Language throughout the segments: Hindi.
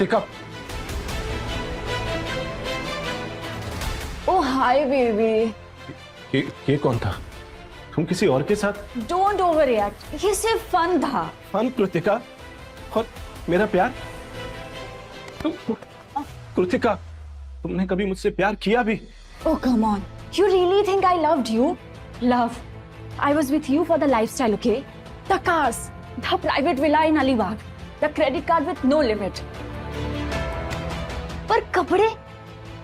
कृतिका, ओह हाय बेबी। ये कौन था? तुम किसी और के साथ? डोंट ओवर रिएक्ट, ये सिर्फ फन था। फन कृतिका? और मेरा प्यार? कृतिका, तुमने कभी मुझसे प्यार किया भी? Oh come on, you really think I loved you? Love, I was with you for the lifestyle, okay? The cars, the private villa in Alibag, the credit card with no limit. पर कपड़े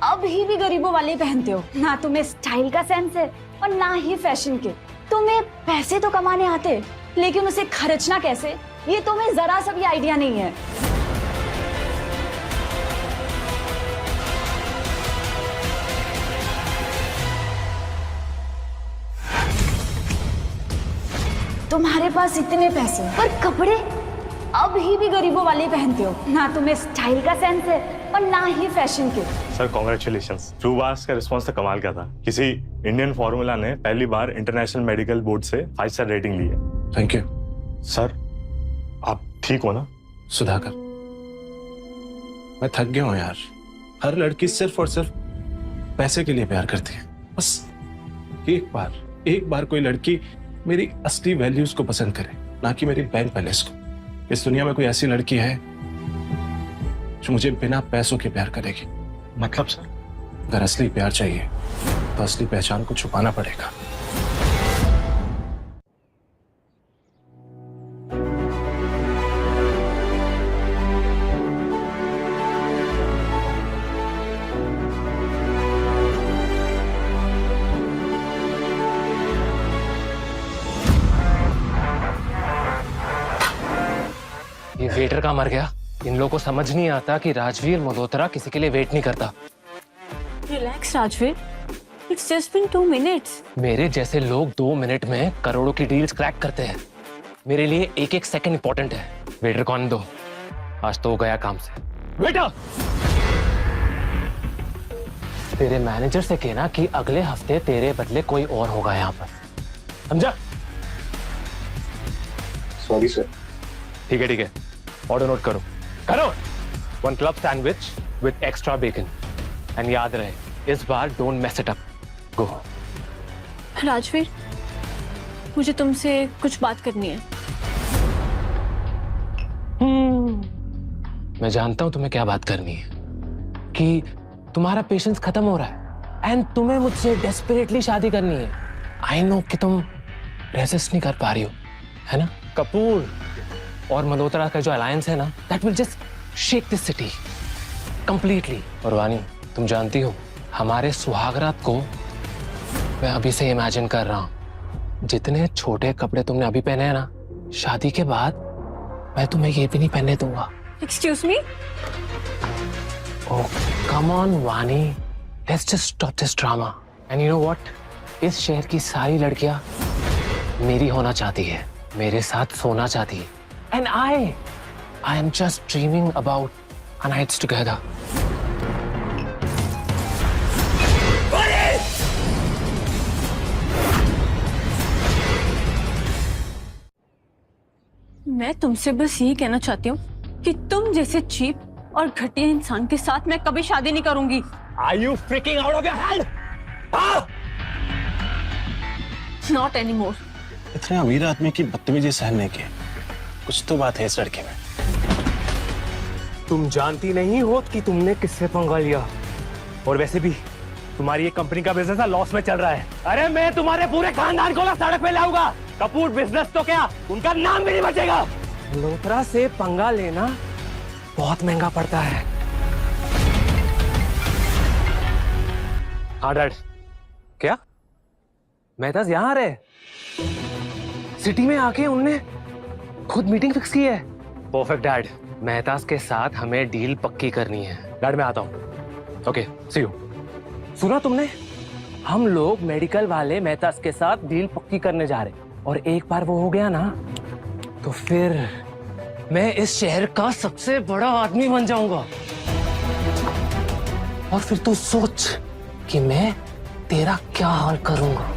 अभी भी गरीबों वाले पहनते हो। ना तुम्हें स्टाइल का सेंस है और ना ही फैशन के। तुम्हें पैसे तो कमाने आते, लेकिन उसे खर्चना कैसे, ये तुम्हें जरा सा भी आइडिया नहीं है। तुम्हारे पास इतने पैसे पर कपड़े अभी भी गरीबों वाले पहनते हो। ना तुम्हें स्टाइल का सेंस है और ना ही फैशन के। सर कॉन्ग्रेचुलेशंस, ट्रू बार्स का रिस्पॉन्स तो कमाल का था। किसी इंडियन फॉर्मूला ने पहली बार इंटरनेशनल मेडिकल बोर्ड से 5 स्टार रेटिंग ली है। Thank you. सर आप ठीक हो ना? सुधाकर, मैं थक गया हूं यार। हर लड़की सिर्फ और सिर्फ पैसे के लिए प्यार करती है। बस एक बार कोई लड़की मेरी असली वैल्यूज को पसंद करे, ना कि मेरी बैंक बैलेंस को। इस दुनिया में कोई ऐसी लड़की है जो मुझे बिना पैसों के प्यार करेगी? मतलब सर? अगर असली प्यार चाहिए तो असली पहचान को छुपाना पड़ेगा। ये वेटर का मर गया। इन लोगों को समझ नहीं आता कि राजवीर मल्होत्रा किसी के लिए वेट नहीं करता। Relax Rajveer, it's just been 2 minutes. मेरे जैसे लोग 2 मिनट में करोड़ों की डील्स क्रैक करते हैं। मेरे लिए एक एक सेकंड इंपॉर्टेंट है। वेटर कौन दो, आज तो हो गया काम से। वेटर, तेरे मैनेजर से कहना कि अगले हफ्ते तेरे बदले कोई और होगा यहाँ पर, समझा? Sorry sir. ठीक है, ऑर्डर नोट करो। 1 club sandwich with extra bacon, and याद रहे इस बार don't mess it up. Go. Rajveer, मुझे तुमसे कुछ बात करनी है। मैं जानता हूं तुम्हें क्या बात करनी है, कि तुम्हारा पेशेंस खत्म हो रहा है एंड तुम्हें मुझसे डेस्परेटली शादी करनी है। आई नो कि तुम रेजिस्ट नहीं कर पा रही हो, है ना? कपूर और मल्होत्रा का जो अलायंस है ना, that will just shake this city completely. और वानी, तुम जानती हो हमारे सुहागरात को मैं अभी से इमेजिन कर रहा हूं। जितने छोटे कपड़े तुमने अभी पहने हैं ना, शादी के बाद मैं तुम्हें ये भी नहीं पहनने दूंगा। Excuse me? Oh come on Vani, let's just stop this drama. And you know what, इस शहर की सारी लड़कियां मेरी होना चाहती है, मेरे साथ सोना चाहती है। And I am just dreaming about our nights together. मैं तुमसे बस यही कहना चाहती हूँ कि तुम जैसे चीप और घटिया इंसान के साथ मैं कभी शादी नहीं करूंगी। Are you freaking out of your head? Not anymore. इतने अमीर आदमी की बदतमीजी सहन नहीं की, कुछ तो बात है इस लड़के में। तुम जानती नहीं हो कि तुमने किससे पंगा लिया, और वैसे भी तुम्हारी ये कंपनी का बिजनेस लॉस में चल रहा है। अरे मैं तुम्हारे पूरे खानदान को ना सड़क पे लाऊंगा। कपूर बिजनेस तो क्या, उनका नाम भी नहीं बचेगा। मल्होत्रा से पंगा लेना बहुत महंगा पड़ता है। हाँ डैड। क्या मेहताज यहाँ आ रहे? सिटी में आके उनने खुद मीटिंग फिक्स की है। परफेक्ट डैड, मेहताज के साथ हमें डील पक्की करनी है। डैड मैं आता हूँ। Okay see you. सुना तुमने, हम लोग मेडिकल वाले मेहताज के साथ डील पक्की करने जा रहे हैं, और एक बार वो हो गया ना तो फिर मैं इस शहर का सबसे बड़ा आदमी बन जाऊंगा। और फिर तू सोच कि मैं तेरा क्या हाल करूंगा।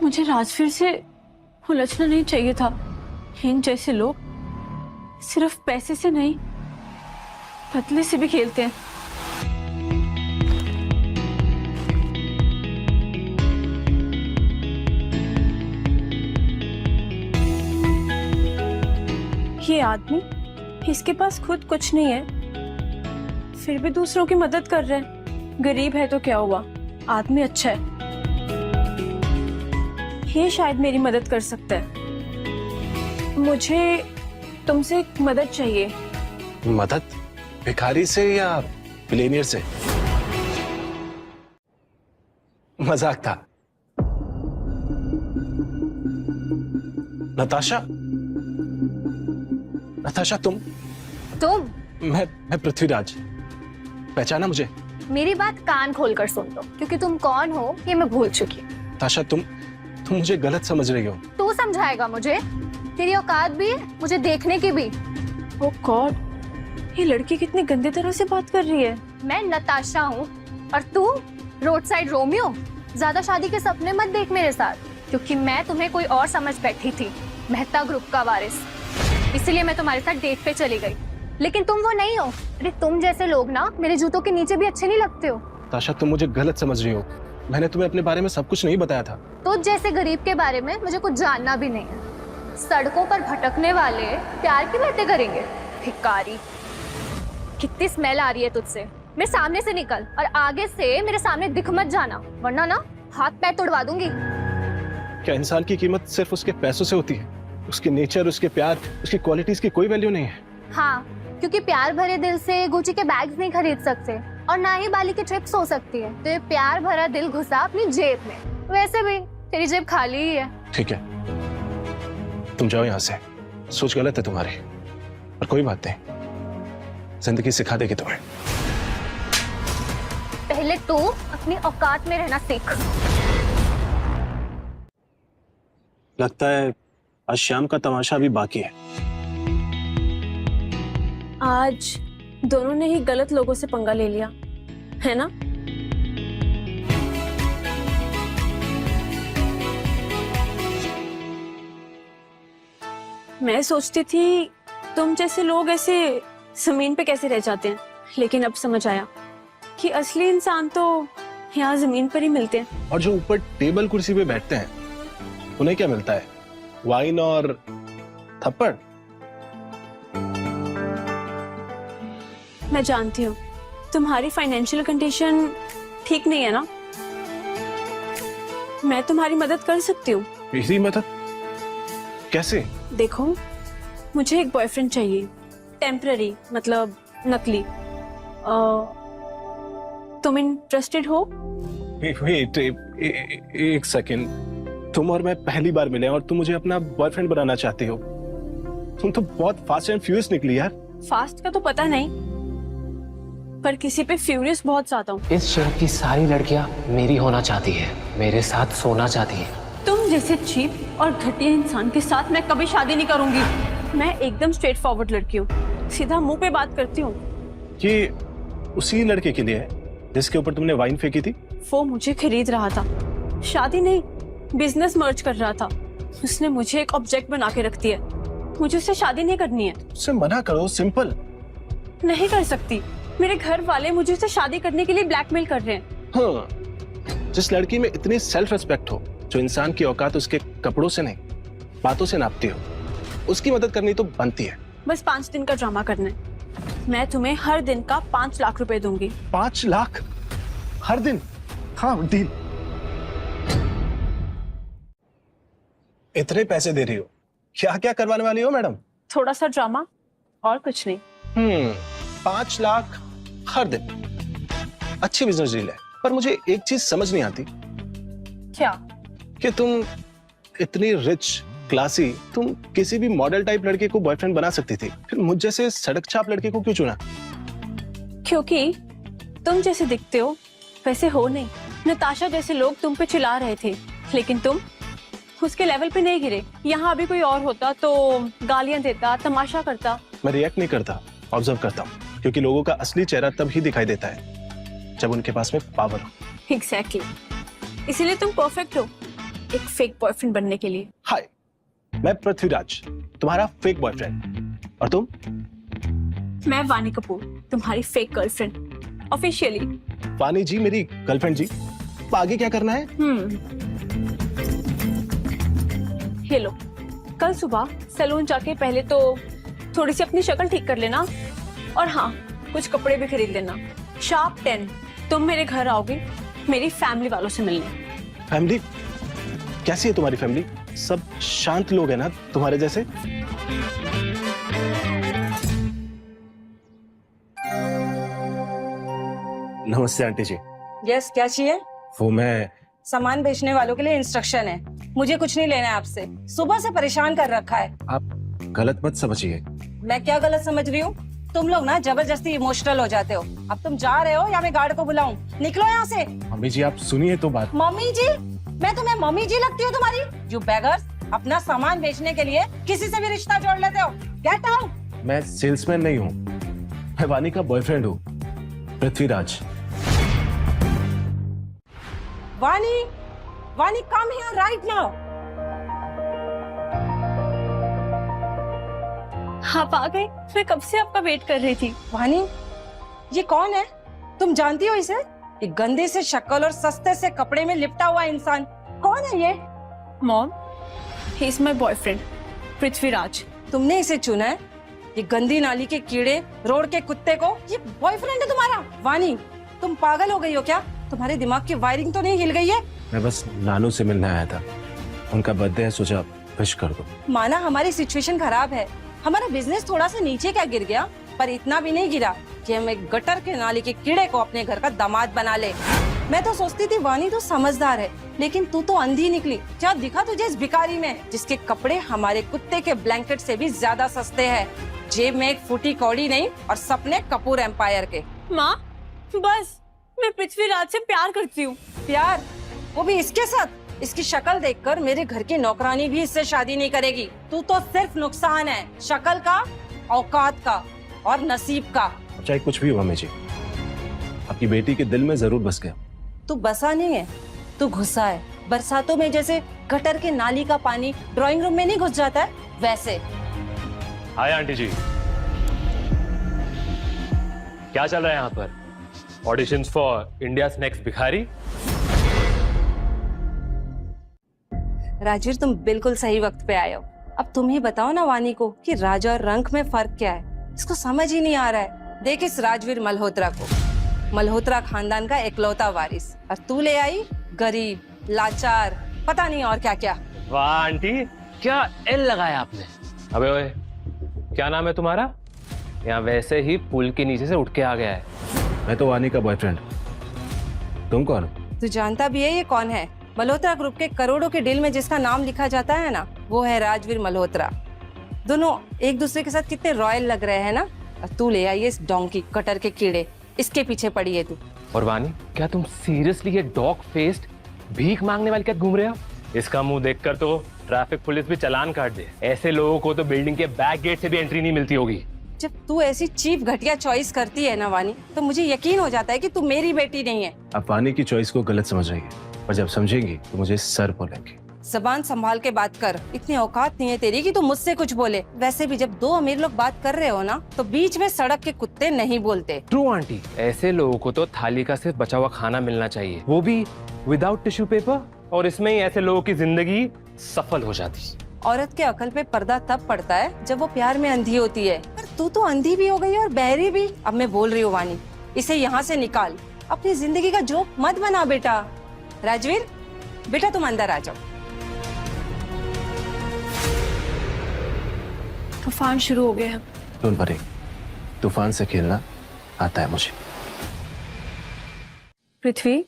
मुझे राजवीर से उलझना नहीं चाहिए था। इन जैसे लोग सिर्फ पैसे से नहीं, बदले से भी खेलते हैं। ये आदमी, इसके पास खुद कुछ नहीं है, फिर भी दूसरों की मदद कर रहे हैं। गरीब है तो क्या हुआ, आदमी अच्छा है। ये शायद मेरी मदद कर सकता है। मुझे तुमसे एक मदद चाहिए। मदद? भिखारी से या बिलियनियर से? मजाक था। नताशा, नताशा तुम? मैं पृथ्वीराज। पहचाना मुझे? मेरी बात कान खोलकर सुन लो, क्योंकि तुम कौन हो ये मैं भूल चुकी हूँ। नताशा, तुम मुझे गलत समझ रही हो। तू समझाएगा मुझे? तेरी औकात भी है मुझे देखने की भी। ओह गॉड, ये लड़की कितनी गंदे तरह से बात कर रही है। मैं नताशा हूँ और तू रोड साइड रोमियो। ज्यादा शादी के सपने मत देख मेरे साथ, क्योंकि मैं तुम्हें कोई और समझ बैठी थी, मेहता ग्रुप का वारिस। इसलिए मैं तुम्हारे साथ डेट पे चली गई, लेकिन तुम वो नहीं हो। अरे तुम जैसे लोग ना मेरे जूतों के नीचे भी अच्छे नहीं लगते हो। ताशा, तुम मुझे गलत समझ रही हो। मैंने तुम्हें अपने बारे में सब कुछ नहीं बताया था। तो जैसे गरीब के बारे में मुझे कुछ जानना भी नहीं है। सड़कों पर भटकने वाले प्यार की बातें करेंगे? भिखारी। कितनी स्मेल आ रही है तुझसे। मेरे सामने से निकल और आगे से मेरे सामने दिख मत जाना, वरना ना हाथ पैर तोड़वा दूंगी। क्या इंसान की कीमत सिर्फ उसके पैसों से होती है? उसके नेचर, उसके प्यार, उसकी क्वालिटीज की कोई वैल्यू नहीं है? हाँ, क्योंकि प्यार भरे दिल से गुची के बैग्स नहीं खरीद सकते और ना ही बाली की ट्रिप्स हो सकती है। तो ये प्यार भरा दिल घुसा अपनी जेब में। वैसे भी तेरी जेब खाली ही है। ठीक है, तुम जाओ यहाँ से। सोच गलत है तुम्हारी, पर कोई बात नहीं, जिंदगी सिखा देगी तुम्हें। पहले तू अपनी औकात में रहना सीख। लगता है आज शाम का तमाशा अभी बाकी है। आज दोनों ने ही गलत लोगों से पंगा ले लिया है ना। मैं सोचती थी तुम जैसे लोग ऐसे जमीन पे कैसे रह जाते हैं, लेकिन अब समझ आया कि असली इंसान तो यहाँ जमीन पर ही मिलते हैं। और जो ऊपर टेबल कुर्सी पे बैठते हैं उन्हें क्या मिलता है? वाइन और थप्पड़। मैं जानती हूँ तुम्हारी फाइनेंशियल कंडीशन ठीक नहीं है ना। मैं तुम्हारी मदद कर सकती हूँ। मेरी मदद? कैसे? देखो, मुझे एक बॉयफ्रेंड चाहिए, टेम्पररी, मतलब नकली। तुम इंटरेस्टेड हो? वेट, एक सेकेंड। तुम और मैं पहली बार मिले और तुम मुझे अपना बॉयफ्रेंड बनाना चाहती हो? तुम तो बहुत फास्ट एंड फ्यूरियस निकली यार। फास्ट का तो पता नहीं, पर किसी पे फ्यूरियस बहुत ज्यादा हूँ। इस शहर की सारी लड़कियां मेरी होना चाहती है, मेरे साथ सोना चाहती है। तुम जैसे चीप और घटिया इंसान के साथ मैं कभी शादी नहीं करूंगी। मैं एकदम स्ट्रेट फॉरवर्ड लड़की हूँ, सीधा मुंह पे बात करती हूँ। ये उसी लड़के के लिए है जिसके ऊपर तुमने वाइन फेंकी थी? वो मुझे खरीद रहा था, शादी नहीं, बिजनेस मर्ज कर रहा था। उसने मुझे एक ऑब्जेक्ट बना के रख दिया। मुझे उससे शादी नहीं करनी है। उससे मना करो, सिंपल। नहीं कर सकती, मेरे घर वाले मुझे उससे शादी करने के लिए ब्लैकमेल कर रहे हैं। हाँ, जिस लड़की में इतनी सेल्फ रिस्पेक्ट हो, जो इंसान की औकात उसके कपड़ों से नहीं बातों से नापती हो, उसकी मदद करनी तो बनती है। बस 5 दिन का ड्रामा करना है। मैं तुम्हें हर दिन का 5 लाख रुपए दूंगी। 5 लाख हर दिन? हाँ, डील। इतने पैसे दे रही हो, क्या क्या करवाने वाली हो मैडम? थोड़ा सा ड्रामा और कुछ नहीं। 5 लाख हर दिन, अच्छी बिजनेस डील है। पर मुझे एक चीज समझ नहीं आती। क्या? कि तुम इतनी रिच, क्लासी, तुम किसी भी मॉडल टाइप लड़के को बॉयफ्रेंड बना सकती थी, फिर मुझ जैसे सड़क छाप लड़के को क्यों चुना? क्योंकि तुम जैसे दिखते हो वैसे हो नहीं। नताशा जैसे लोग तुम पे चिल्ला रहे थे, लेकिन तुम उसके लेवल पे नहीं गिरे। यहाँ अभी कोई और होता तो गालियां देता, तमाशा करता। मैं रिएक्ट नहीं करता, ऑब्जर्व करता हूँ, क्योंकि लोगों का असली चेहरा तब ही दिखाई देता है जब उनके पास में पावर हो। एग्जैक्टली, इसीलिए तुम परफेक्ट हो एक फेक बॉयफ्रेंड बनने के लिए। हाय, मैं पृथ्वीराज, तुम्हारा फेक बॉयफ्रेंड। और तुम? मैं वानी कपूर, तुम्हारी फेक गर्लफ्रेंड ऑफिशियली। वानी जी मेरी गर्लफ्रेंड जी, अब आगे क्या करना है? ये लो, कल सुबह सैलून जाके पहले तो थोड़ी सी अपनी शक्ल ठीक कर लेना, और हाँ, कुछ कपड़े भी खरीद लेना। शार्प 10 तुम मेरे घर आओगे मेरी फैमिली वालों से मिलने। फैमिली? कैसी है तुम्हारी फैमिली? सब शांत लोग हैं ना तुम्हारे जैसे? नमस्ते आंटी जी। यस, क्या चाहिए? वो मैं सामान बेचने वालों के लिए इंस्ट्रक्शन है, मुझे कुछ नहीं लेना है आपसे। सुबह से परेशान कर रखा है। आप गलत मत समझिए। मैं क्या गलत समझ रही हूँ? तुम लोग ना जबरदस्ती इमोशनल हो जाते हो। अब तुम जा रहे हो या मैं गार्ड को बुलाऊं? निकलो यहाँ से। मम्मी जी आप सुनिए तो बात। मम्मी जी? मैं तुम्हें मम्मी जी लगती हूँ तुम्हारी? यू बेगर्स, अपना सामान बेचने के लिए किसी से भी रिश्ता जोड़ लेते हो। Get out. मैं सेल्समैन नहीं हूँ, मैं वानी का बॉयफ्रेंड हूँ, पृथ्वीराज। वानी, वानी कम हियर राइट नाउ। आप आ गए? मैं कब से आपका वेट कर रही थी। वानी, ये कौन है? तुम जानती हो इसे? एक गंदे से शक्ल और सस्ते से कपड़े में लिपटा हुआ इंसान। कौन है ये? Mom, he is my boyfriend Prithviraj. तुमने इसे चुना है? ये गंदी नाली के कीड़े, रोड के कुत्ते को ये बॉयफ्रेंड है तुम्हारा? वानी, तुम पागल हो गई हो क्या? तुम्हारे दिमाग की वायरिंग तो नहीं हिल गई है? मैं बस नानू से मिलने आया था, उनका बर्थडे है, सोचा विश कर दो। माना हमारी सिचुएशन खराब है, हमारा बिजनेस थोड़ा सा नीचे क्या गिर गया, पर इतना भी नहीं गिरा कि हम एक गटर के नाली के कीड़े को अपने घर का दामाद बना ले। मैं तो सोचती थी वानी तो समझदार है, लेकिन तू तो अंधी निकली। क्या दिखा तुझे इस भिखारी में, जिसके कपड़े हमारे कुत्ते के ब्लैंकेट से भी ज्यादा सस्ते हैं, जेब में एक फूटी कौड़ी नहीं और सपने कपूर एम्पायर के। माँ बस, मैं पृथ्वीराज से प्यार करती हूँ। प्यार? वो भी इसके साथ? इसकी शक्ल देखकर मेरे घर की नौकरानी भी इससे शादी नहीं करेगी। तू तो सिर्फ नुकसान है, शक्ल का, औकात का और नसीब का। चाहे कुछ भी हो मम्मी जी, आपकी बेटी के दिल में जरूर बस गया। तू बसा नहीं है, तू घुसा है। बरसातों में जैसे गटर के नाली का पानी ड्राइंग रूम में नहीं घुस जाता है, वैसे। हाय आंटी जी, क्या चल रहा है यहाँ पर? ऑडिशंस फॉर इंडियाज नेक्स्ट भिखारी? राजवीर, तुम बिल्कुल सही वक्त पे आए हो। अब तुम ही बताओ ना वानी को कि राजा और रंक में फर्क क्या है। इसको समझ ही नहीं आ रहा है। देख इस राजवीर मल्होत्रा को, मल्होत्रा खानदान का एकलौता वारिस, और तू ले आई गरीब, लाचार, पता नहीं और क्या क्या। वाह आंटी, क्या एल लगाया आपने। अबे ओए, क्या नाम है तुम्हारा? यहाँ वैसे ही पुल के नीचे से उठ के आ गया है। मैं तो वानी का बॉयफ्रेंड। तुम कौन हो? तू जानता भी है ये कौन है? मल्होत्रा ग्रुप के करोड़ों के डील में जिसका नाम लिखा जाता है ना, वो है राजवीर मल्होत्रा। दोनों एक दूसरे के साथ कितने रॉयल लग रहे हैं ना। और तू ले आई इस डोंकी कटर के कीड़े, इसके पीछे पड़ी है तू। और वानी, क्या तुम सीरियसली ये डॉग फेस्ड भीख मांगने वाले क्या घूम रहे हो? इसका मुंह देखकर तो ट्रैफिक पुलिस भी चालान काट दे। ऐसे लोगों को तो बिल्डिंग के बैक गेट से भी एंट्री नहीं मिलती होगी। जब तू ऐसी चीप घटिया चॉइस करती है ना वानी, तो मुझे यकीन हो जाता है कि तू मेरी बेटी नहीं है। आप वानी की चॉइस को गलत समझ रही है, और जब समझेंगी तो मुझे सर बोलेंगे। जबान संभाल के बात कर, इतनी औकात नहीं है तेरी कि तू मुझसे कुछ बोले। वैसे भी जब दो अमीर लोग बात कर रहे हो ना, तो बीच में सड़क के कुत्ते नहीं बोलते। ट्रू आंटी, ऐसे लोगों को तो थाली का सिर्फ बचा हुआ खाना मिलना चाहिए, वो भी विदाउट टिश्यू पेपर, और इसमें ही ऐसे लोगों की जिंदगी सफल हो जाती। औरत के अकल पे पर्दा तब पड़ता है जब वो प्यार में अंधी होती है, पर तू तो अंधी भी हो गई और बहरी भी। अब मैं बोल रही हूँ वानी, इसे यहाँ से निकाल, अपनी जिंदगी का जोक मत बना बेटा। राजवीर बेटा, तुम अंदर आ जाओ। तूफान शुरू हो गया है। डोंट वरी, तूफान से खेलना आता है मुझे। पृथ्वी,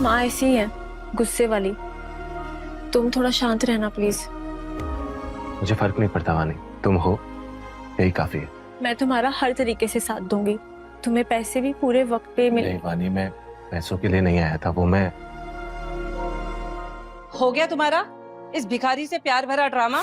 माँ ऐसी है, गुस्से वाली। तुम थोड़ा शांत रहना प्लीज। मुझे फर्क नहीं पड़ता वानी, तुम हो यही काफी है। मैं तुम्हारा हर तरीके से साथ दूंगी। तुम्हें पैसे भी पूरे वक्त पे मिले। नहीं वानी, मैं पैसों के लिए नहीं आया था, वो मैं। हो गया तुम्हारा इस भिखारी से प्यार भरा ड्रामा।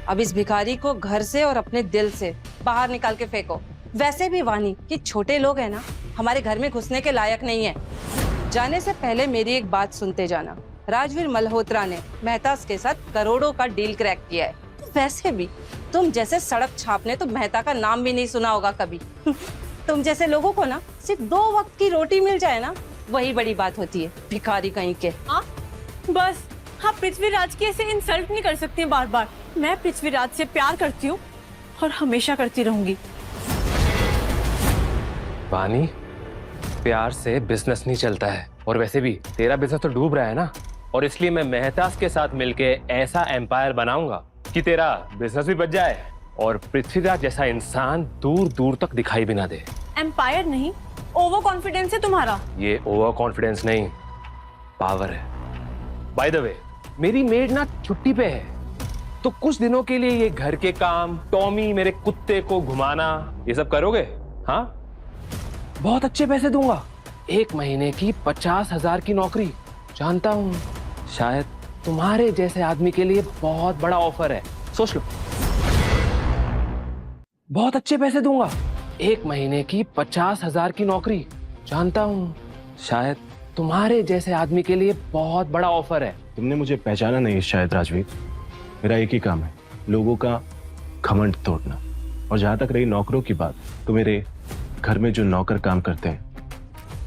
अब इस भिखारी को घर से और अपने दिल से बाहर निकाल के फेंको। वैसे भी वानी, कि छोटे लोग हैं ना, हमारे घर में घुसने के लायक नहीं है। जाने से पहले मेरी एक बात सुनते जाना। राजवीर मल्होत्रा ने मेहता के साथ करोड़ों का डील क्रैक किया है। वैसे भी तुम जैसे सड़क छापने तो मेहता का नाम भी नहीं सुना होगा कभी। तुम जैसे लोगों को ना सिर्फ 2 वक्त की रोटी मिल जाए ना, वही बड़ी बात होती है, भिखारी कहीं के। बस आप पृथ्वीराज की ऐसे इंसल्ट नहीं कर सकती बार बार। मैं पृथ्वीराज से प्यार करती हूँ और हमेशा करती रहूंगी। वानी, प्यार से बिजनेस नहीं चलता है, और वैसे भी तेरा बिजनेस तो डूब रहा है ना, और इसलिए मैं मेहताज के साथ मिलके ऐसा एम्पायर बनाऊंगा कि तेरा बिजनेस भी बच जाए और पृथ्वीराज जैसा इंसान दूर दूर तक दिखाई भी ना दे। एम्पायर नहीं, ओवर कॉन्फिडेंस है तुम्हारा। ये ओवर कॉन्फिडेंस नहीं, पावर है। बाय द वे, मेरी मेड ना छुट्टी पे है, तो कुछ दिनों के लिए ये घर के काम, टॉमी मेरे कुत्ते को घुमाना, ये सब करोगे? हाँ, बहुत अच्छे पैसे दूंगा। 1 महीने की 50,000 की नौकरी। जानता हूं शायद तुम्हारे जैसे आदमी के लिए बहुत बड़ा ऑफर है, सोच लो। बहुत अच्छे पैसे दूंगा। 1 महीने की 50,000 की नौकरी। जानता हूं शायद तुम्हारे जैसे आदमी के लिए बहुत बड़ा ऑफर है। तुमने मुझे पहचाना नहीं शायद राजवीर। मेरा एक ही काम है, लोगों का घमंड तोड़ना। और जहां तक रही नौकरों की बात, तो मेरे घर में जो नौकर काम करते हैं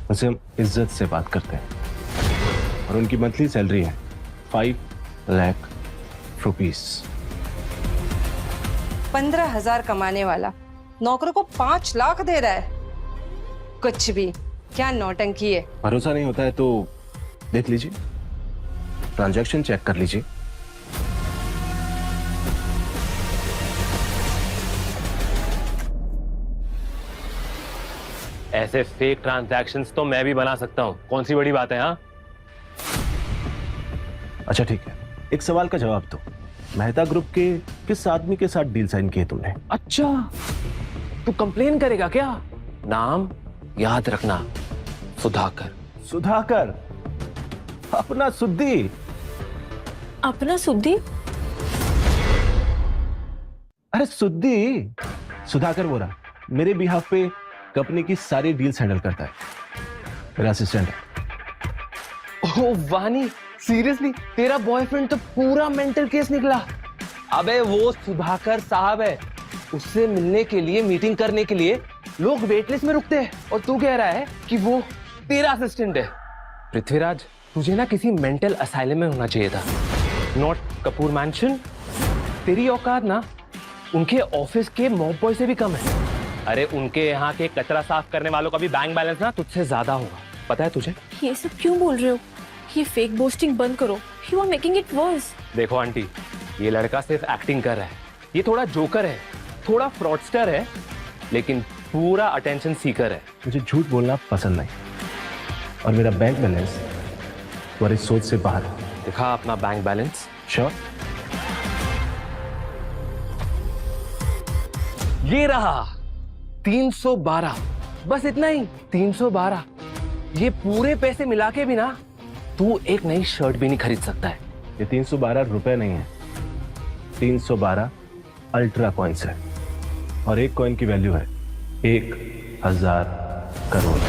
उनसे हम इज्जत से बात करते हैं, और उनकी मंथली सैलरी है 5 लाख रुपीस। 15,000 कमाने वाला नौकरों को 5 लाख दे रहा है। कुछ भी, क्या नौटंकी है। भरोसा नहीं होता है तो देख लीजिए, ट्रांजैक्शन चेक कर लीजिए। ऐसे फेक ट्रांजैक्शंस तो मैं भी बना सकता हूं, कौन सी बड़ी बात है? हाँ, अच्छा ठीक है, एक सवाल का जवाब दो। मेहता ग्रुप के किस आदमी के साथ डील साइन किए तुमने? अच्छा, तू कंप्लेन करेगा क्या? नाम याद रखना, सुधाकर। सुधाकर, अपना सुद्दी। अपना सुद्दी? अरे सुद्दी, सुधाकर बोला, मेरे बिहाफ पे कंपनी की सारी डील्स हैंडल करता है, मेरा असिस्टेंट है। ओह वानी, सीरियसली तेरा बॉयफ्रेंड तो पूरा मेंटल केस निकला। अबे वो सुधाकर साहब है, उससे मिलने के लिए, मीटिंग करने के लिए लोग वेटलिस्ट में रुकते हैं, और तू कह रहा है कि वो तेरा असिस्टेंट है। पृथ्वीराज, तुझे ना किसी मेंटल असाइलम में होना चाहिए था, नॉट कपूर मैंशन। तेरी औकात ना उनके ऑफिस के मॉब बॉय से भी कम है। अरे उनके यहाँ के कचरा साफ करने वालों का भी बैंक बैलेंस ना तुझसे ज्यादा होगा, पता है तुझे? ये सब क्यों बोल रहे हो? ये फेक बोस्टिंग बंद करो, you are making it worse. देखो आंटी, ये लड़का सिर्फ एक्टिंग कर रहा है, ये थोड़ा जोकर है, थोड़ा फ्रॉडस्टर है, लेकिन पूरा अटेंशन सीकर है। मुझे झूठ बोलना पसंद नहीं, और मेरा बैंक बैलेंस तुम्हारी सोच से बाहर है। दिखा अपना बैंक बैलेंस। श्योर? ये रहा 312, बस इतना ही, 312। ये पूरे पैसे मिला के भी ना तू एक नई शर्ट भी नहीं खरीद सकता है। ये 312 रुपए नहीं है, 312 अल्ट्रा कॉइन्स है, और एक कॉइन की वैल्यू है 1,000 crore.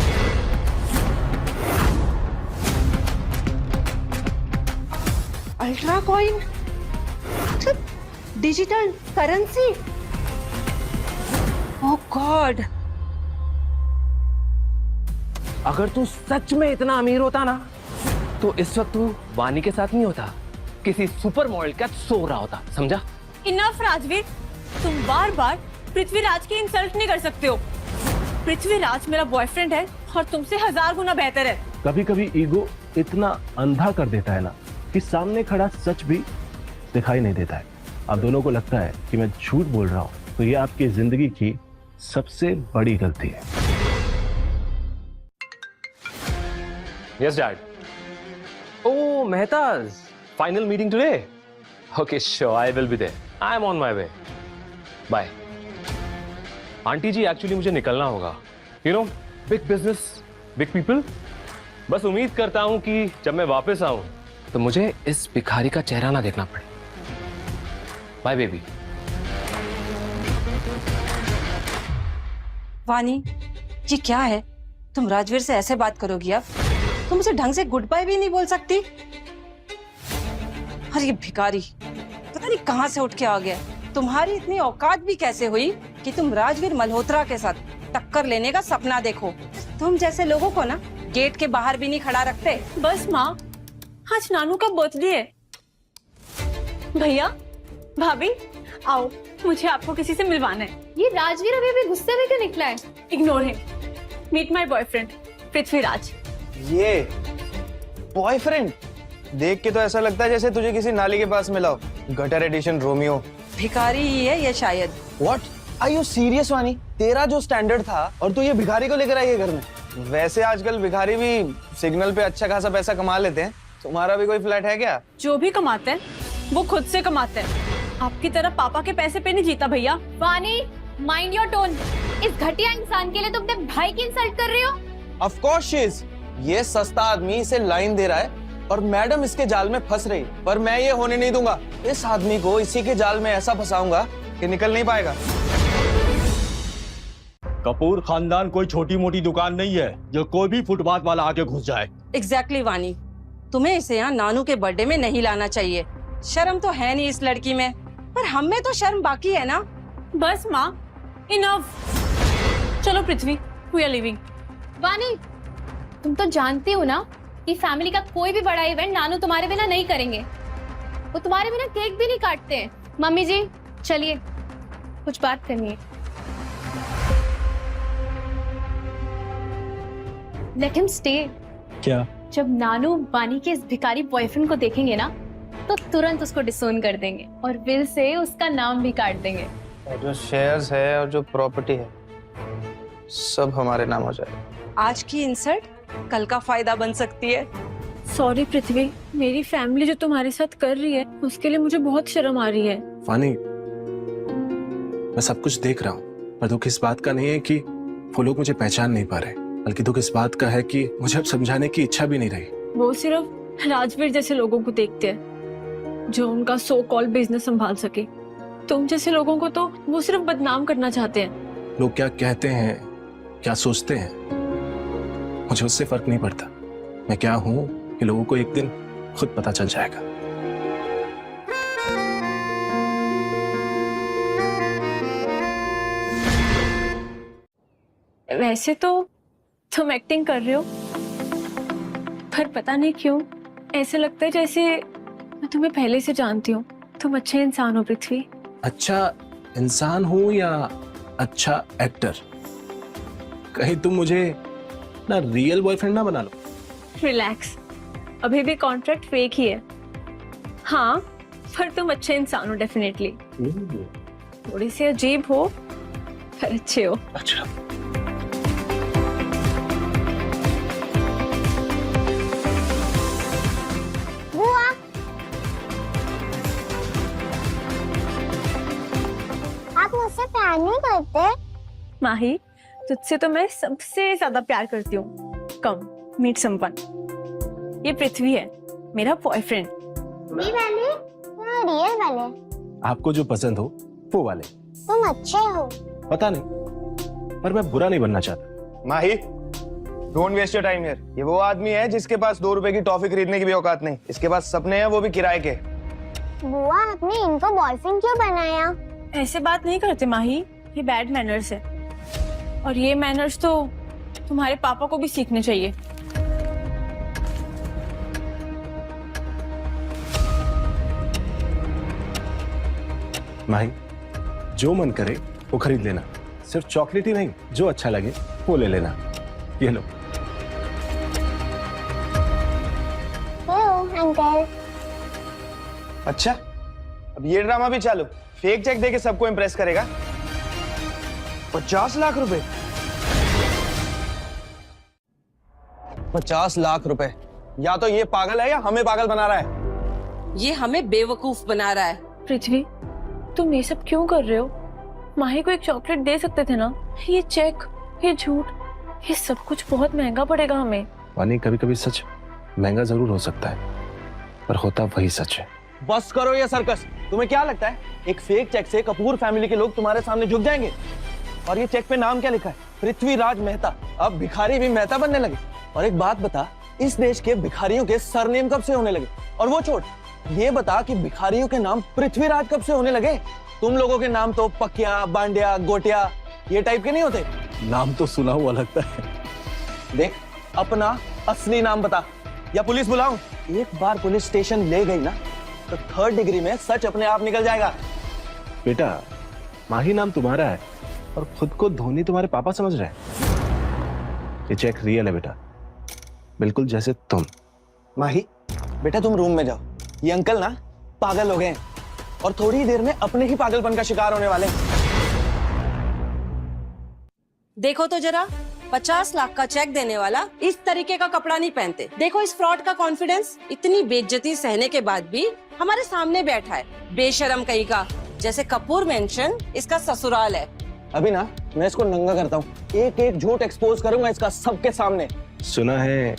Ultra coin, digital currency. Oh god, अगर तू सच में इतना अमीर होता ना, तो इस वक्त तू वानी के साथ नहीं होता, किसी सुपर मॉडल का सो रहा होता, समझा? इनफ राजवीर, तुम बार बार पृथ्वीराज की इंसल्ट नहीं कर सकते हो। पृथ्वीराज मेरा बॉयफ्रेंड है और तुमसे 1000 गुना बेहतर है। कभी कभी ईगो इतना अंधा कर देता है ना कि सामने खड़ा सच भी दिखाई नहीं देता है। आप दोनों को लगता है कि मैं झूठ बोल रहा हूं, तो ये आपकी जिंदगी की सबसे बड़ी गलती है। Yes, Dad. Oh, Mehta's final meeting today. Okay, sure, I will be there. I'm on my way. Bye. Aunty ji, actually मुझे निकलना होगा। You know, big business, big people. बस उम्मीद करता हूँ कि जब मैं वापस आऊँ तो मुझे इस भिखारी का चेहरा ना देखना पड़े। Bye baby. वानी, ये क्या है? तुम राजवीर से ऐसे बात करोगी अब? तुम उसे ढंग से गुड बाय भी नहीं बोल सकती? और ये भिखारी पता नहीं कहाँ से उठ के आ गया। तुम्हारी इतनी औकात भी कैसे हुई कि तुम राजवीर मल्होत्रा के साथ टक्कर लेने का सपना देखो। तुम जैसे लोगों को ना गेट के बाहर भी नहीं खड़ा रखते। बस माँ, आज नानू का बर्थडे है। भैया, भाभी, आओ, मुझे आपको किसी से मिलवाना है। ये राजवीर अभी अभी गुस्से में क्यों निकला है? Ignore him. Meet my boyfriend Prithviraj. ये बॉयफ्रेंड देख के तो ऐसा लगता है जैसे तुझे किसी नाली के पास मिला हो। Gutter edition Romeo. भिखारी ही है ये शायद। व्हाट आर यू सीरियस वानी? तेरा जो स्टैंडर्ड था और तू ये भिखारी को लेकर आई है घर में। वैसे आजकल भिखारी भी सिग्नल पे अच्छा खासा पैसा कमा लेते हैं। तुम्हारा भी कोई फ्लैट है क्या? जो भी कमाते हैं वो खुद से कमाते हैं। आपकी तरह पापा के पैसे पे नहीं जीता भैया। वानी, माइंड योर टोन। इस घटिया इंसान के लिए तुम अपने भाई की इंसल्ट कर रहे हो? Of course she is. ये सस्ता आदमी इसे लाइन दे रहा है और मैडम इसके जाल में फंस रही, पर मैं ये होने नहीं दूंगा। इस आदमी को इसी के जाल में ऐसा फंसाऊंगा कि निकल नहीं पाएगा। कपूर खानदान कोई छोटी मोटी दुकान नहीं है जो कोई भी फुटपाथ वाला आके घुस जाए। एग्जैक्टली वानी, तुम्हें इसे यहाँ नानू के बर्थडे में नहीं लाना चाहिए। शर्म तो है नहीं इस लड़की में, पर हम में तो शर्म बाकी है ना। बस माँ, इनफ। चलो पृथ्वी, वी आर लिविंग। वानी, तुम तो जानती हो ना कि फैमिली का कोई भी बड़ा इवेंट नानू तुम्हारे बिना नहीं करेंगे। वो तुम्हारे बिना केक भी नहीं काटते हैं। मम्मी जी, चलिए, कुछ बात करनी है। Let him stay. क्या? जब नानू वानी के इस भिखारी बॉयफ्रेंड को देखेंगे ना, तो तुरंत उसको डिसोन कर देंगे और विल से उसका नाम भी काट देंगे। और जो शेयर्स है और जो प्रॉपर्टी है सब हमारे नाम हो जाए। आज की इंसल्ट कल का फायदा बन सकती है। सॉरी पृथ्वी, मेरी फैमिली जो तुम्हारे साथ कर रही है उसके लिए मुझे बहुत शर्म आ रही है। फानी, मैं सब कुछ देख रहा हूँ, पर दुख इस बात का नहीं है कि वो लोग मुझे पहचान नहीं पा रहे, बल्कि दुख इस बात का है कि मुझे अब समझाने की इच्छा भी नहीं रही। वो सिर्फ राजवीर जैसे लोगों को देखते हैं जो उनका सो कॉल बिजनेस संभाल सके। तुम जैसे लोगों को तो वो सिर्फ बदनाम करना चाहते हैं। लोग क्या कहते हैं, क्या सोचते हैं, मुझे उससे फर्क नहीं पड़ता। मैं क्या हूं ये लोगों को एक दिन खुद पता चल जाएगा। वैसे तो तुम एक्टिंग कर रहे हो, पर पता नहीं क्यों ऐसे लगता है जैसे मैं तुम्हें पहले से जानती हूँ। तुम अच्छे इंसान हो पृथ्वी। अच्छा इंसान हूं या अच्छा एक्टर? कहीं तुम मुझे ना रियल बॉयफ्रेंड ना बना लो। रिलैक्स, अभी भी कॉन्ट्रैक्ट फेक ही है। हाँ, पर तुम अच्छे इंसान हो डेफिनेटली। थोड़ी सी अजीब हो पर अच्छे हो। अच्छा, बुआ, आप मुझसे प्यार नहीं करते? माही, तुझसे तो मैं सबसे ज्यादा प्यार करती हूँ। कम मीट समवन। ये पृथ्वी है, मेरा बॉयफ्रेंड। बी वाले या रियल वाले? आपको जो पसंद हो वो वाले। तुम अच्छे हो। पता नहीं, पर मैं बुरा नहीं बनना चाहता। Mahi, don't waste your time here. ये वो आदमी है जिसके पास 2 रुपए की टॉफी खरीदने की भी औकात नहीं। इसके पास सपने हैं, वो भी किराए के। बुआ, आपने इनको बॉयफ्रेंड क्यों बनाया? ऐसे बात नहीं करते माही, ये बैड मैनर्स है। और ये मैनर्स तो तुम्हारे पापा को भी सीखने चाहिए। माही, जो मन करे वो खरीद लेना। सिर्फ चॉकलेट ही नहीं, जो अच्छा लगे वो ले लेना। ये लो। Hello uncle. अच्छा, अब ये ड्रामा भी चालू। फेक चेक देके सबको इम्प्रेस करेगा। 50 लाख रुपए। 50 लाख रुपए। या तो ये पागल है या हमें पागल बना रहा है। ये हमें बेवकूफ बना रहा है। पृथ्वी, तुम ये सब क्यों कर रहे हो? माही को एक चॉकलेट दे सकते थे ना। ये चेक, ये झूठ, ये सब कुछ बहुत महंगा पड़ेगा हमें। वानी, कभी कभी सच महंगा जरूर हो सकता है, पर होता वही सच है। बस करो ये सर्कस। तुम्हें क्या लगता है एक फेक चेक से कपूर फैमिली के लोग तुम्हारे सामने झुक जाएंगे? और ये चेक पे नाम क्या लिखा है? पृथ्वीराज मेहता। अब भिखारी भी मेहता बनने लगे। और एक बात बता, इस देश के भिखारियों के सरनेम कब से होने लगे? और वो छोड़, ये बता कि भिखारियों के नाम पृथ्वीराज कब से होने लगे? तुम लोगों के नाम तो पकिया, बांडिया, गोटिया ये टाइप के नहीं होते? नाम तो सुना हुआ लगता है। देख, अपना असली नाम बता या पुलिस बुलाऊं? एक बार पुलिस स्टेशन ले गई ना तो 3rd डिग्री में सच अपने आप निकल जाएगा। बेटा, माही नाम तुम्हारा है और खुद को धोनी तुम्हारे पापा समझ रहे हैं। ये चेक रियल है बेटा, बिल्कुल जैसे तुम। माही, बेटा तुम रूम में जाओ। ये अंकल ना पागल हो गए हैं और थोड़ी ही देर में अपने ही पागलपन का शिकार होने वाले हैं। देखो तो जरा, 50 लाख का चेक देने वाला इस तरीके का कपड़ा नहीं पहनते। देखो इस फ्रॉड का कॉन्फिडेंस, इतनी बेइज्जती सहने के बाद भी हमारे सामने बैठा है, बेशरम कहीं का। जैसे कपूर मेंशन इसका ससुराल है। अभी ना मैं इसको नंगा करता हूँ, एक एक झूठ एक्सपोज करूंगा इसका सबके सामने। सुना है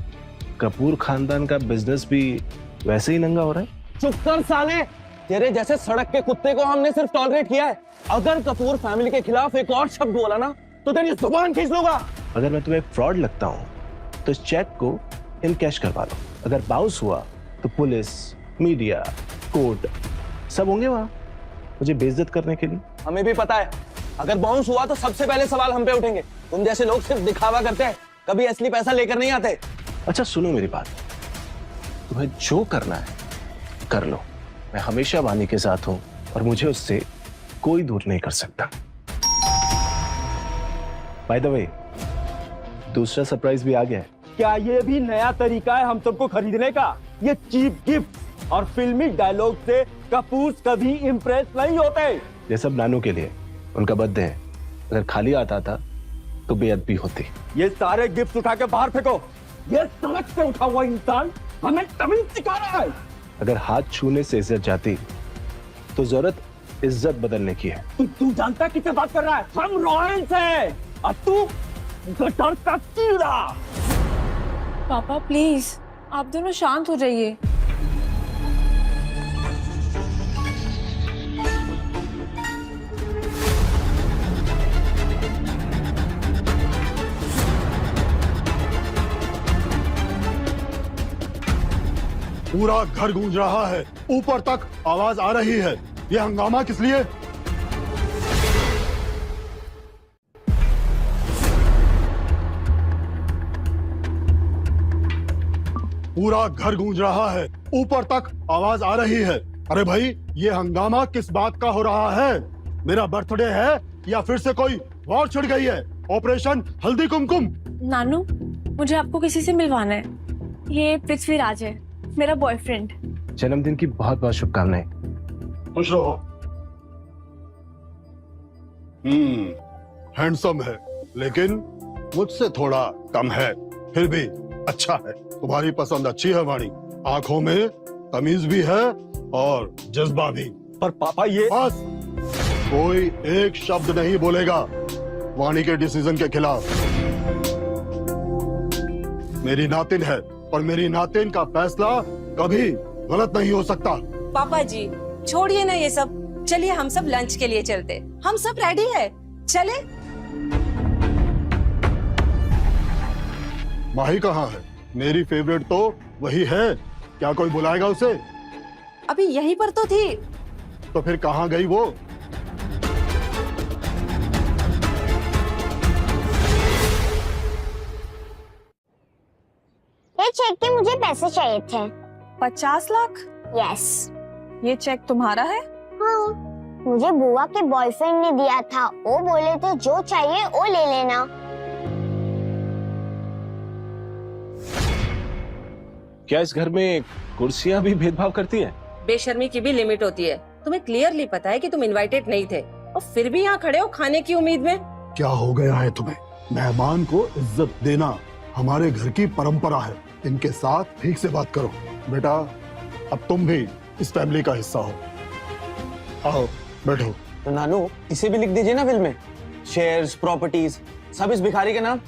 कपूर खानदान का बिजनेस भी वैसे ही नंगा हो रहा है। चुप कर साले, तेरे जैसे सड़क के कुत्ते को हमने सिर्फ टॉलरेट किया है। अगर कपूर फैमिली के खिलाफ एक और शब्द बोला ना तो तेरी जुबान खींच लूंगा। अगर मैं तुम्हें फ्रॉड लगता हूं तो इस चेक को इन कैश करवा लो। अगर बाउंस हुआ तो पुलिस, मीडिया, कोर्ट सब होंगे वहां मुझे बेइज्जत करने के लिए। हमें भी पता है, अगर बाउंस हुआ तो सबसे पहले सवाल हम पे उठेंगे। तुम जैसे लोग सिर्फ दिखावा करते हैं, कभी असली पैसा लेकर नहीं आते। अच्छा सुनो मेरी बात, तुम्हें जो करना है कर लो। मैं हमेशा वानी के साथ हूं और मुझे उससे कोई दूर नहीं कर सकता। बाय द वे, दूसरा सरप्राइज भी आ गया है। क्या ये भी नया तरीका है हम सबको खरीदने का? ये चीप गिफ्ट और फिल्मी डायलॉग से कपूर कभी इम्प्रेस नहीं होते। ये सब नानू के लिए, उनका बर्थडे है। अगर खाली आता था तो बेअदबी होती। ये सारे गिफ्ट उठा के बाहर फेंको। ये सड़क से उठा हुआ इंसान हमें तमीज सिखा रहा है। अगर हाथ छूने से इज्जत जाती तो जरूरत इज्जत बदलने की है। तू जानता किससे बात कर रहा है? हम रॉयल्स हैं और तू गटर का कीड़ा। पापा प्लीज आप दोनों शांत हो जाइए। पूरा घर गूंज रहा है, ऊपर तक आवाज आ रही है। ये हंगामा किस लिए? पूरा घर गूंज रहा है, ऊपर तक आवाज आ रही है। अरे भाई, ये हंगामा किस बात का हो रहा है? मेरा बर्थडे है या फिर से कोई वॉर छिड़ गई है? ऑपरेशन हल्दी कुमकुम? नानू मुझे आपको किसी से मिलवाना है। ये पृथ्वीराज है, मेरा बॉयफ्रेंड। जन्मदिन की बहुत बहुत शुभकामनाएं। खुश रहो। हैंडसम है लेकिन मुझसे थोड़ा कम है, फिर भी अच्छा है। तुम्हारी पसंद अच्छी है वाणी, आंखों में तमीज भी है और जज्बा भी। पर पापा ये बस, कोई एक शब्द नहीं बोलेगा वाणी के डिसीजन के खिलाफ। मेरी नातिन है और मेरी नातिन का फैसला कभी गलत नहीं हो सकता। पापा जी छोड़िए ना ये सब, चलिए हम सब लंच के लिए चलते। हम सब रेडी है, चले। माही कहाँ है? मेरी फेवरेट तो वही है। क्या कोई बुलाएगा उसे? अभी यहीं पर तो थी। तो फिर कहाँ गई वो? ये चेक के मुझे पैसे चाहिए थे। 50 लाख? यस। ये चेक तुम्हारा है? हाँ, मुझे बुआ के बॉयफ्रेंड ने दिया था। वो बोले थे जो चाहिए वो ले लेना। क्या इस घर में कुर्सियां भी भेदभाव करती हैं? बेशर्मी की भी लिमिट होती है। तुम्हें क्लियरली पता है कि तुम इनवाइटेड नहीं थे और फिर भी यहाँ खड़े हो खाने की उम्मीद में। क्या हो गया है तुम्हें? मेहमान को इज्जत देना हमारे घर की परंपरा है। इनके साथ ठीक से बात करो। बेटा, अब तुम भी इस फैमिली का हिस्सा हो। आओ बैठो। तो नानू इसे भी लिख दीजिए ना बिल में, शेयर्स, प्रॉपर्टीज सब इस भिखारी के नाम।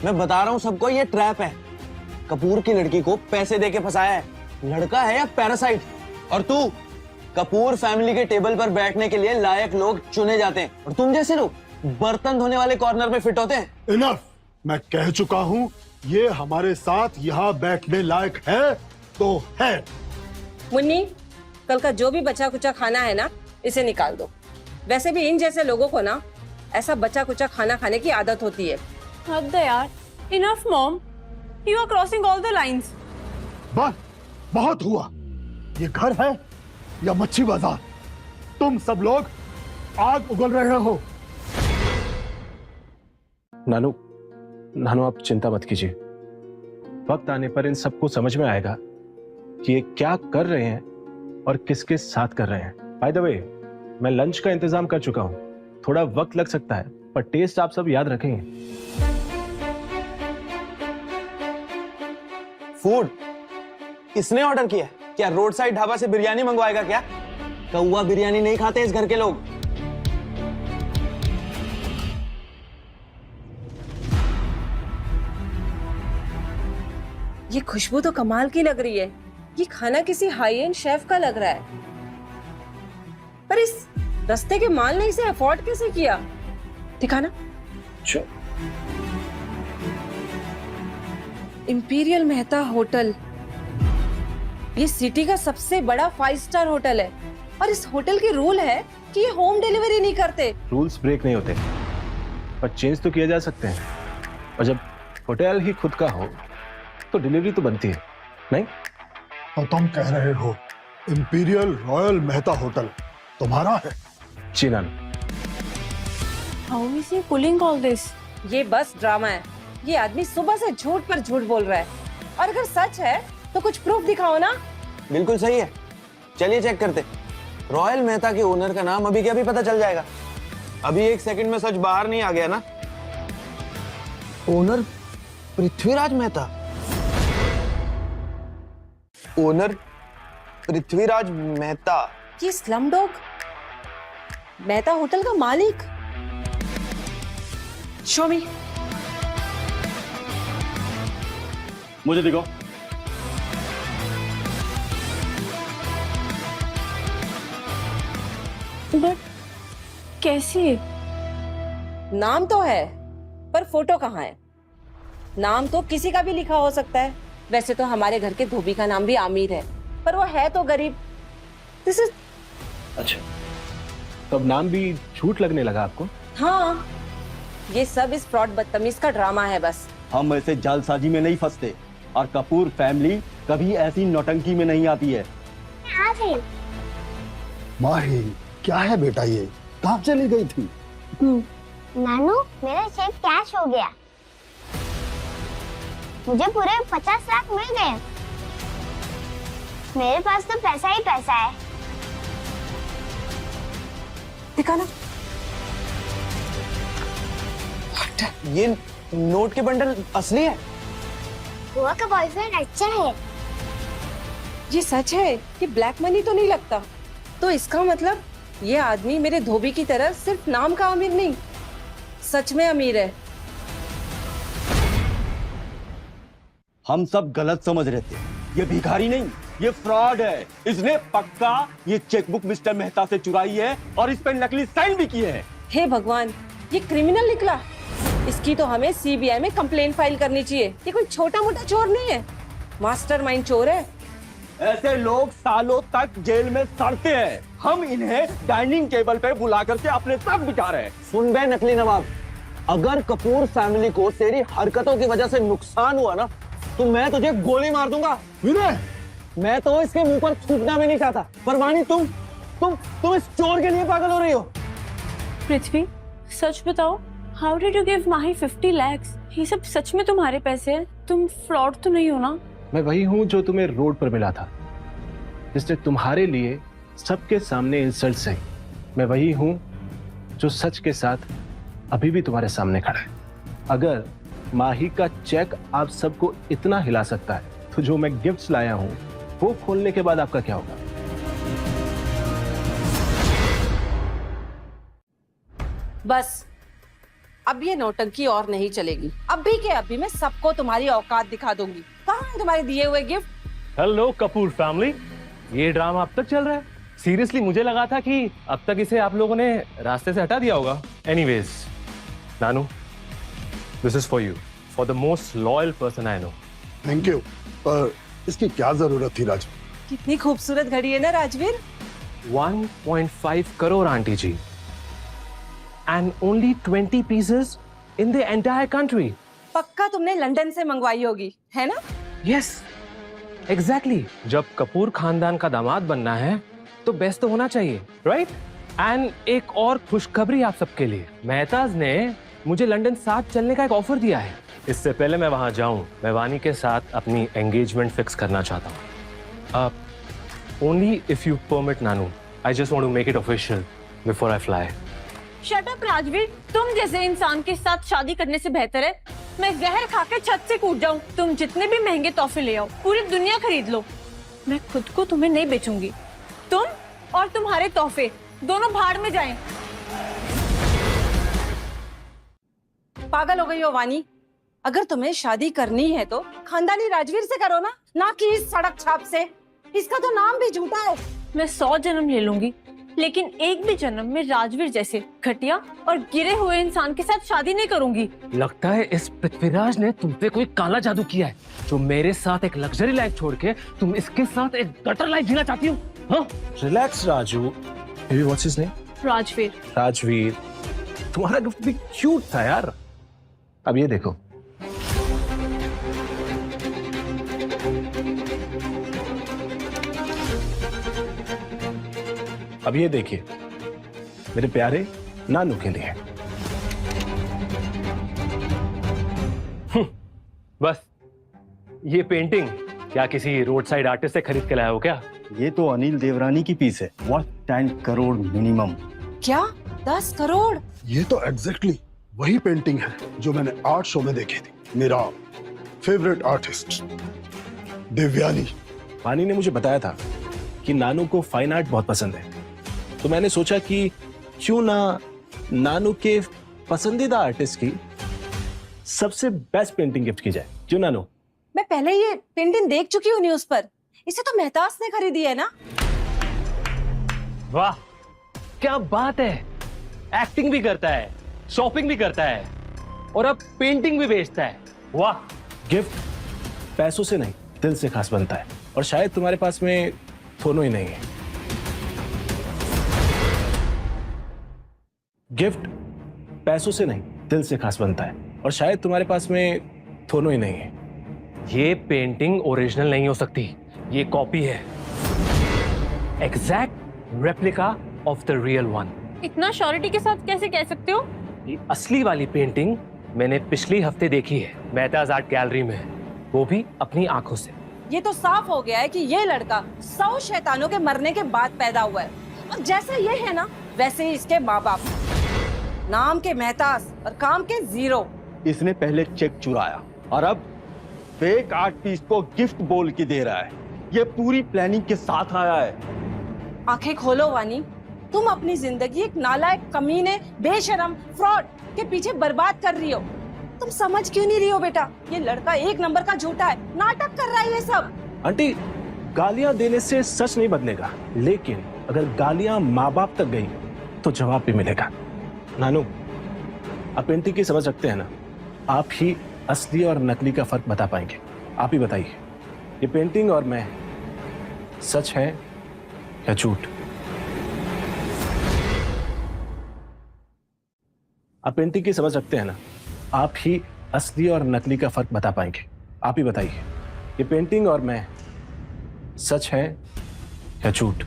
मैं बता रहा हूँ सबको, ये ट्रैप है। कपूर की लड़की को पैसे देके फंसाया है। लड़का है या पैरासाइट? और तू, कपूर फैमिली के टेबल पर बैठने के लिए लायक लोग चुने जाते हैं और तुम जैसे लोग बर्तन धोने वाले कॉर्नर में फिट होते हैं। इनफ, मैं कह चुका हूँ ये हमारे साथ यहाँ बैठने लायक है तो है। मुन्नी, कल का जो भी बचा कुचा खाना है ना, इसे निकाल दो। वैसे भी इन जैसे लोगों को ना ऐसा बचा कुचा खाना खाने की आदत होती है। हद है यार। Enough mom, you are crossing all the lines. बस बहुत हुआ। ये घर है या मच्छी बाजार? तुम सब लोग आग उगल रहे हो। नानू, नानू आप चिंता मत कीजिए। वक्त आने पर इन सबको समझ में आएगा कि ये क्या कर रहे हैं और किसके साथ कर रहे हैं। बाय द वे, मैं लंच का इंतजाम कर चुका हूं। थोड़ा वक्त लग सकता है पर टेस्ट आप सब याद रखेंगे। फूड किसने ऑर्डर किया? क्या रोड साइड ढाबा से बिरयानी मंगवाएगा क्या? कौवा बिरयानी नहीं खाते इस घर के लोग। ये खुशबू तो कमाल की लग रही है। ये खाना किसी हाई एंड शेफ का लग रहा है। पर इस रस्ते के माल ने इसे अफोर्ड कैसे किया? दिखाना। इंपीरियल मेहता होटल, ये सिटी का सबसे बड़ा 5 स्टार होटल है और इस होटल की रूल है कि ये होम डिलीवरी नहीं करते। रूल्स ब्रेक नहीं होते पर चेंज तो किए जा सकते हैं, और जब होटल ही खुद का हो तो डिलीवरी तो बनती है, नहीं? तो तुम कह रहे हो इंपीरियल रॉयल मेहता होटल तुम्हारा है? जी Nanu. How is he pulling all this? ये बस ड्रामा है। ये आदमी सुबह से झूठ पर झूठ बोल रहा है, और अगर सच है तो कुछ प्रूफ दिखाओ ना। बिल्कुल सही है, चलिए चेक करते। रॉयल मेहता के ओनर का नाम अभी क्या भी पता चल जाएगा। अभी 1 सेकंड में सच बाहर नहीं आ गया ना? ओनर पृथ्वीराज मेहता। ओनर पृथ्वीराज मेहता। ये स्लमडॉग मेहता होटल का मालिक। शो मी। मुझे दिखाओ। बट कैसे? नाम तो है पर फोटो कहाँ है? नाम तो किसी का भी लिखा हो सकता है। वैसे तो हमारे घर के धोबी का नाम भी आमिर है, पर वो है तो गरीब। This is. अच्छा, तो अब नाम भी झूठ लगने लगा आपको? हाँ, ये सब इस फ्रॉड बदतमीज का ड्रामा है बस। हम ऐसे जालसाजी में नहीं फंसते और कपूर फैमिली कभी ऐसी नौटंकी में नहीं आती है। माही, क्या है बेटा ये? कहाँ चली गई थी? नानू, मेरा चेक कैश हो गया। मुझे पूरे 50 लाख मिल गए। मेरे पास तो पैसा ही पैसा है। दिखाना। ये नोट के बंडल असली है? बुआ का बॉयफ्रेंड अच्छा है। ये सच है? ये ब्लैक मनी तो नहीं लगता? तो इसका मतलब ये आदमी मेरे धोबी की तरह सिर्फ नाम का अमीर नहीं, सच में अमीर है। हम सब गलत समझ रहे थे। ये भिखारी नहीं, ये फ्रॉड है। इसने पक्का ये चेकबुक मिस्टर मेहता से चुराई है और इस पर नकली साइन भी किए हैं। हे भगवान, ये क्रिमिनल निकला। इसकी तो हमें सीबीआई में कंप्लेंट फाइल करनी चाहिए। ये कोई छोटा मोटा चोर नहीं है, मास्टरमाइंड चोर है। ऐसे लोग सालों तक जेल में सड़ते हैं। हम इन्हें डाइनिंग टेबल पे बुला करके अपने साथ बिठा रहे हैं। सुन बे नकली नवाब, अगर कपूर फैमिली को तेरी हरकतों की वजह से नुकसान हुआ ना, तो मैं तुझे गोली मार दूंगा। विनय, मैं तो इसके मुंह पर थूकना भी नहीं चाहता, पर वाणी तुम इस चोर के लिए पागल हो रही हो। पृथ्वी, सच बताओ, how did you give Mahi 50 lakhs? ये सब सच में तुम्हारे पैसे हैं? तुम फ्रॉड तो नहीं हो ना? मैं वही हूं जो तुम्हें रोड पर मिला था, जिसने तुम्हारे लिए सबके सामने इंसल्ट सही। मैं वही हूं जो सच के साथ अभी भी तुम्हारे सामने खड़ा है। अगर माही का चेक आप सबको इतना हिला सकता है, तो जो मैं गिफ्ट्स लाया हूं वो खोलने के बाद आपका क्या होगा? बस अब ये नौटंकी और नहीं चलेगी। अभी के अभी मैं सबको तुम्हारी औकात दिखा दूंगी। कहाँ है तुम्हारे दिए हुए गिफ्ट? हेलो कपूर फैमिली, ये ड्रामा अब तक चल रहा है? सीरियसली मुझे लगा था कि अब तक इसे आप लोगों ने रास्ते से हटा दिया होगा। Anyways, Nanu, this is for you, for the most loyal person I know. Thank you. पर इसकी क्या जरूरत थी राजू? कितनी खूबसूरत घड़ी है ना Rajveer. 1.5 crore aunty ji, and only 20 pieces in the entire country. पक्का तुमने लंदन से मंगवाई होगी, है ना? Yes, exactly. जब कपूर खानदान का दामाद बनना है तो बेस्ट तो होना चाहिए, राइट? एंड एक और खुशखबरी आप सबके लिए, मेहताज ने मुझे लंदन साथ चलने का एक ऑफर दिया है। इससे पहले मैं वहां जाऊं, मैं वानी के साथ अपनी एंगेजमेंट फिक्स करना चाहता हूं। ओनली इफ यू परमिट नानू, I just want to make it official before I fly. Shut up Rajveer, तुम जैसे इंसान के साथ शादी करने से बेहतर है मैं जहर खा के छत से कूद जाऊं। तुम जितने भी महंगे तोहफे ले आओ, पूरी दुनिया खरीद लो, मैं खुद को तुम्हें नहीं बेचूंगी। तुम और तुम्हारे तोहफे दोनों भाड़ में जाएं। पागल हो गई हो वानी? अगर तुम्हें शादी करनी है तो खानदानी राजवीर से करो ना कि इस सड़क छाप से। इसका तो नाम भी झूठा है। मैं 100 जन्म ले लूंगी, लेकिन एक भी जन्म में राजवीर जैसे घटिया और गिरे हुए इंसान के साथ शादी नहीं करूंगी। लगता है इस पृथ्वीराज ने तुम पे कोई काला जादू किया है, जो मेरे साथ एक लग्जरी लाइफ छोड़ के तुम इसके साथ एक गटर लाइफ जीना चाहती हो। हाँ? Relax Raju. Baby what's his name? Rajveer. Rajveer, तुम्हारा गिफ्ट भी क्यूट था यार। अब ये देखो, अब ये देखिए, मेरे प्यारे नानू के लिए। बस ये पेंटिंग क्या किसी रोड साइड आर्टिस्ट से खरीद के लाया हो क्या? ये तो अनिल देवरानी की पीस है, वर्थ 10 करोड़ मिनिमम। क्या 10 करोड़? ये तो एग्जैक्टली वही पेंटिंग है जो मैंने आर्ट शो में देखी थी। मेरा फेवरेट आर्टिस्ट देवयानी। वानी ने मुझे बताया था कि नानू को फाइन आर्ट बहुत पसंद है, तो मैंने सोचा कि क्यों ना नानू के पसंदीदा आर्टिस्ट की सबसे बेस्ट पेंटिंग गिफ्ट की जाए। क्यों नानू? मैं पहले ये पेंटिंग देख चुकी हूँ न्यूज पर। इसे तो मेहताज ने खरीदी है ना? वाह, क्या बात है! एक्टिंग भी करता है, शॉपिंग भी करता है और अब पेंटिंग भी बेचता है। वाह! गिफ्ट पैसों से नहीं, दिल से खास बनता है, और शायद तुम्हारे पास में दोनों ही नहीं है। गिफ्ट पैसों से नहीं, दिल से खास बनता है, और शायद तुम्हारे पास में दोनों ही नहीं है। ये पेंटिंग ओरिजिनल नहीं हो सकती, ये कॉपी है, exact replica of the real one. इतना श्योरिटी के साथ कैसे कह सकते हो? ये असली वाली पेंटिंग मैंने पिछले हफ्ते देखी है मेहताज आर्ट गैलरी में, वो भी अपनी आंखों से। ये तो साफ हो गया है कि ये लड़का 100 शैतानों के मरने के बाद पैदा हुआ है, और जैसे ये है ना वैसे ही इसके माँ बाप। नाम के मेहताज और काम के जीरो। इसने पहले चेक चुराया और अब फेक आर्ट पीस को गिफ्ट बोल के दे रहा है। ये पूरी प्लानिंग के साथ आया है। आंखें खोलो वानी, तुम अपनी जिंदगी एक नालायक, कमीने, बेशरम, फ्रॉड के पीछे बर्बाद कर रही हो। तुम समझ क्यों नहीं रही हो बेटा? ये लड़का एक नंबर का झूठा है, नाटक कर रहा है ये सब। आंटी, गालियां देने से सच नहीं बदलेगा, लेकिन अगर गालियां माँ बाप तक गई तो जवाब भी मिलेगा। नानू, आप पेंटिंग की समझ रखते हैं ना? आप ही असली और नकली का फर्क बता पाएंगे। आप ही बताइए, ये पेंटिंग और मैं सच है या झूठ? आप पेंटिंग की समझ रखते हैं ना? आप ही असली और नकली का फर्क बता पाएंगे। आप ही बताइए, ये पेंटिंग और मैं सच है या झूठ?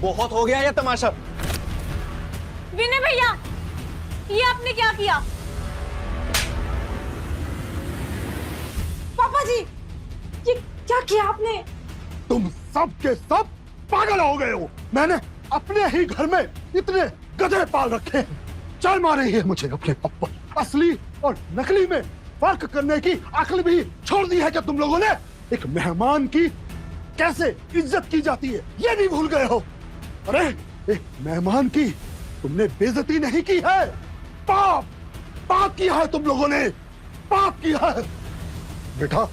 बहुत हो गया ये तमाशा। विनय भैया, ये आपने क्या किया? पापा जी, ये क्या किया आपने? तुम सब के सब पागल हो गए हो। मैंने अपने ही घर में इतने गधे पाल रखे हैं। चल मारे है मुझे अपने पप्पा। असली और नकली में फर्क करने की अक्ल भी छोड़ दी है क्या तुम लोगों ने? एक मेहमान की कैसे इज्जत की जाती है ये भी भूल गए हो। अरे एक मेहमान की तुमने बेइज्जती नहीं की है, पाप पाप किया है तुम लोगों ने, पाप किया है। बेटा,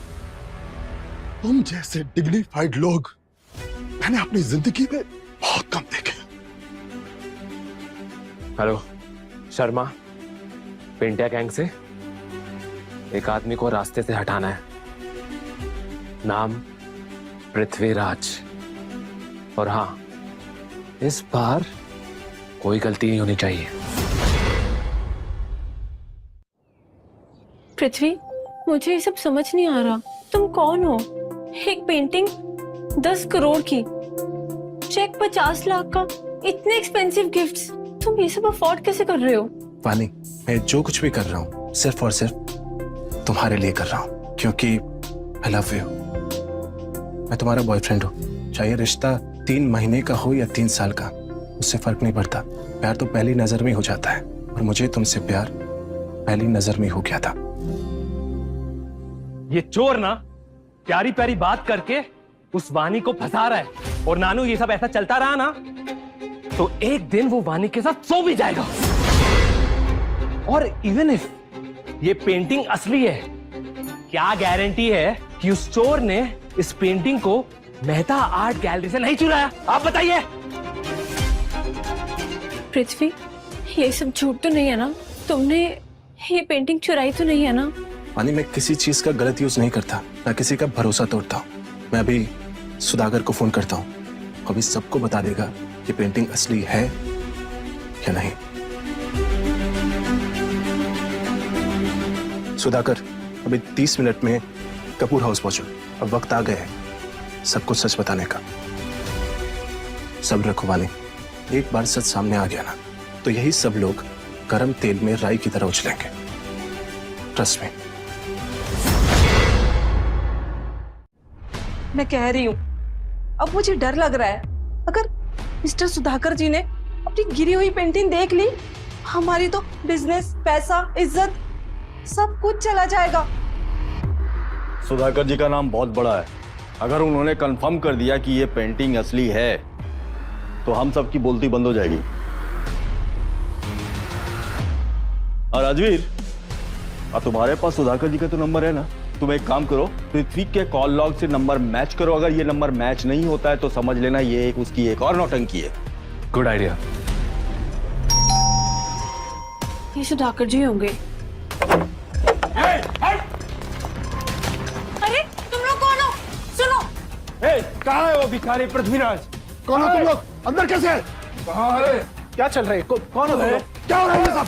तुम जैसे डिग्निफाइड लोग मैंने अपनी जिंदगी में बहुत कम देखे। हेलो शर्मा, पेंटिया गैंग से एक आदमी को रास्ते से हटाना है। नाम पृथ्वीराज। और हाँ, इस बार कोई गलती नहीं होनी चाहिए। पृथ्वी, मुझे ये सब समझ नहीं आ रहा। तुम कौन हो? एक पेंटिंग 10 करोड़ की, चेक 50 लाख का, इतने एक्सपेंसिव गिफ्ट्स, तुम ये सब अफोर्ड कैसे कर रहे हो? वानी, मैं जो कुछ भी कर रहा हूँ सिर्फ और सिर्फ तुम्हारे लिए कर रहा हूँ, क्योंकि आई लव यू। मैं तुम्हारा बॉयफ्रेंड हूँ, चाहे रिश्ता 3 महीने का हो या 3 साल का, उससे फर्क नहीं पड़ता। प्यार तो पहली नजर में ही हो जाता है, और मुझे तुमसे प्यार पहली नजर में हो गया था। ये चोर ना प्यारी प्यारी बात करके उस वानी को फंसा रहा है, और नानू ये सब ऐसा चलता रहा ना तो एक दिन वो वानी के साथ सो भी जाएगा। और इवन इफ ये पेंटिंग असली है, क्या गारंटी है कि उस चोर ने इस पेंटिंग को मेहता आर्ट गैलरी से नहीं चुराया? आप बताइए। पृथ्वी, ये सब झूठ तो नहीं है ना? तुमने ये पेंटिंग चुराई तो नहीं है ना? वानी, मैं किसी चीज का गलत यूज नहीं करता, ना किसी का भरोसा तोड़ता हूँ। मैं अभी सुधाकर को फोन करता हूँ, अभी सबको बता देगा कि पेंटिंग असली है या नहीं। सुधाकर, अभी 30 मिनट में कपूर हाउस पहुंचो। अब वक्त आ गया है सब कुछ सच बताने का। सब्र रखो वानी, एक बार सच सामने आ गया ना तो यही सब लोग गरम तेल में राई की तरह उछलेंगे। ट्रस्ट में। मैं कह रही हूँ, अब मुझे डर लग रहा है, अगर मिस्टर सुधाकर जी ने अपनी गिरी हुई पेंटिंग देख ली, हमारी तो बिजनेस, पैसा, इज्जत सब कुछ चला जाएगा। सुधाकर जी का नाम बहुत बड़ा है, अगर उन्होंने कंफर्म कर दिया कि ये पेंटिंग असली है तो हम सबकी बोलती बंद हो जाएगी। और राजवीर, तुम्हारे पास सुधाकर जी का तो नंबर है ना? तुम एक काम करो, पृथ्वी के कॉल लॉग से नंबर मैच करो। अगर ये नंबर मैच नहीं होता है तो समझ लेना ये उसकी एक और नौटंकी है। Good idea. ये सुधाकर जी होंगे। अरे तुम लोग कौन हो? सुनो। कहाँ है वो भिखारी पृथ्वीराज? कौन हो तुम लोग? अंदर कैसे है? कहाँ है? क्या चल रहा है? कौन हो तुम लोग? क्या हो रहा है ये सब?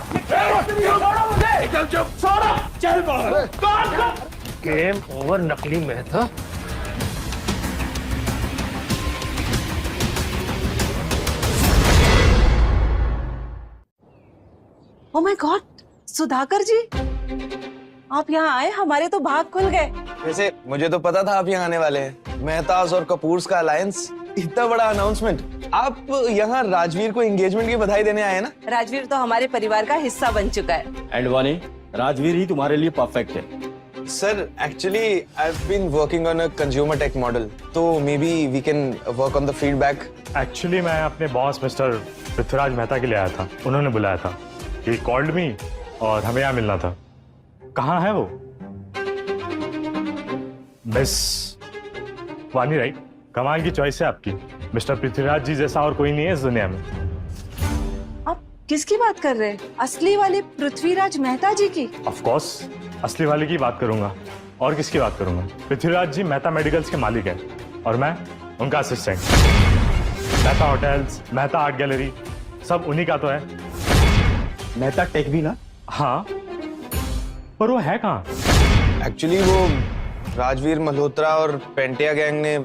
चल चुप, चल बाहर। गेम ओवर नकली Mehta. Oh my god, Sudhakar ji, आप यहाँ आए, हमारे तो भाग खुल गए। वैसे मुझे तो पता था आप यहाँ आने वाले हैं। मेहताज और कपूर्स का अलायंस, इतना बड़ा अनाउंसमेंट। आप यहाँ राजवीर को एंगेजमेंट की बधाई देने आए ना? राजवीर तो हमारे परिवार का हिस्सा बन चुका है। एंड वानी, राजवीर ही तुम्हारे लिए परफेक्ट है। Sir, actually, I've been working on a consumer tech model, so maybe we can work on the feedback. Actually मैं अपने बॉस मिस्टर पृथ्वीराज मेहता के लिए आया था, उन्होंने बुलाया था। He called me और हमें यहाँ मिलना था। कहाँ है वो? मिस वानी, राइट? कमाल की चॉइस है आपकी। मिस्टर पृथ्वीराज जी जैसा और कोई नहीं है इस दुनिया में। आप किसकी बात कर रहे हैं? असली वाले पृथ्वीराज मेहता जी की? ऑफ कोर्स असली वाले की बात करूंगा, और किसकी बात करूंगा? पृथ्वीराज जी मेहता मेडिकल्स के मालिक हैं और मैं उनका assistant. Mehta hotels, Mehta art gallery सब उन्हीं का तो है। मेहता टेक भी ना? हाँ, पर वो है कहाँ? Actually, वो राजवीर मल्होत्रा और पेंटिया गैंग ने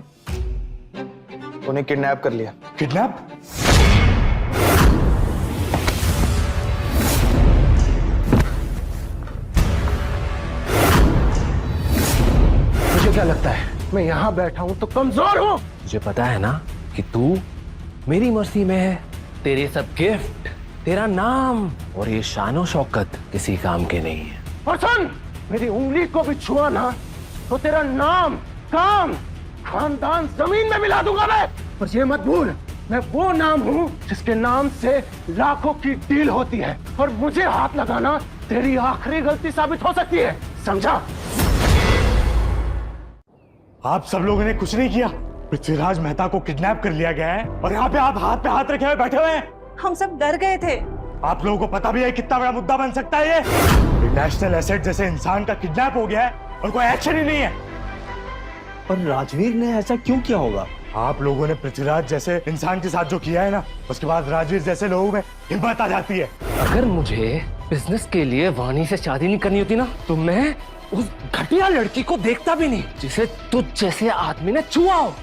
उन्हें किडनैप कर लिया। किडनैप? मुझे क्या लगता है मैं यहाँ बैठा हूँ तो कमजोर हूँ? मुझे पता है ना कि तू मेरी मर्जी में है। तेरे सब गिफ्ट, तेरा नाम और ये शानो शौकत किसी काम के नहीं है। और सुन, मेरी उंगली को भी छुआ ना तो तेरा नाम, काम, खानदान जमीन में मिला दूंगा मैं। और ये मत भूल, मैं वो नाम हूँ जिसके नाम से लाखों की डील होती है, और मुझे हाथ लगाना तेरी आखिरी गलती साबित हो सकती है, समझा? आप सब लोगों ने कुछ नहीं किया। पृथ्वीराज मेहता को किडनैप कर लिया गया है और यहाँ पे आप हाथ पे हाथ रखे हुए बैठे हुए हैं। हम सब डर गए थे। आप लोगों को पता भी है कितना बड़ा मुद्दा बन सकता है ये। एक नेशनल एसेट जैसे इंसान का किडनैप हो गया है और कोई एक्शन ही नहीं है। पर राजवीर ने ऐसा क्यों किया होगा? आप लोगों ने पृथ्वीराज जैसे इंसान के साथ जो किया है ना, उसके बाद राजवीर जैसे लोगों में हिम्मत आ जाती है। अगर मुझे बिजनेस के लिए वाणी से शादी नहीं करनी होती ना, तो मैं उस घटिया लड़की को देखता भी नहीं जिसे तुझ जैसे आदमी ने छुआ हो।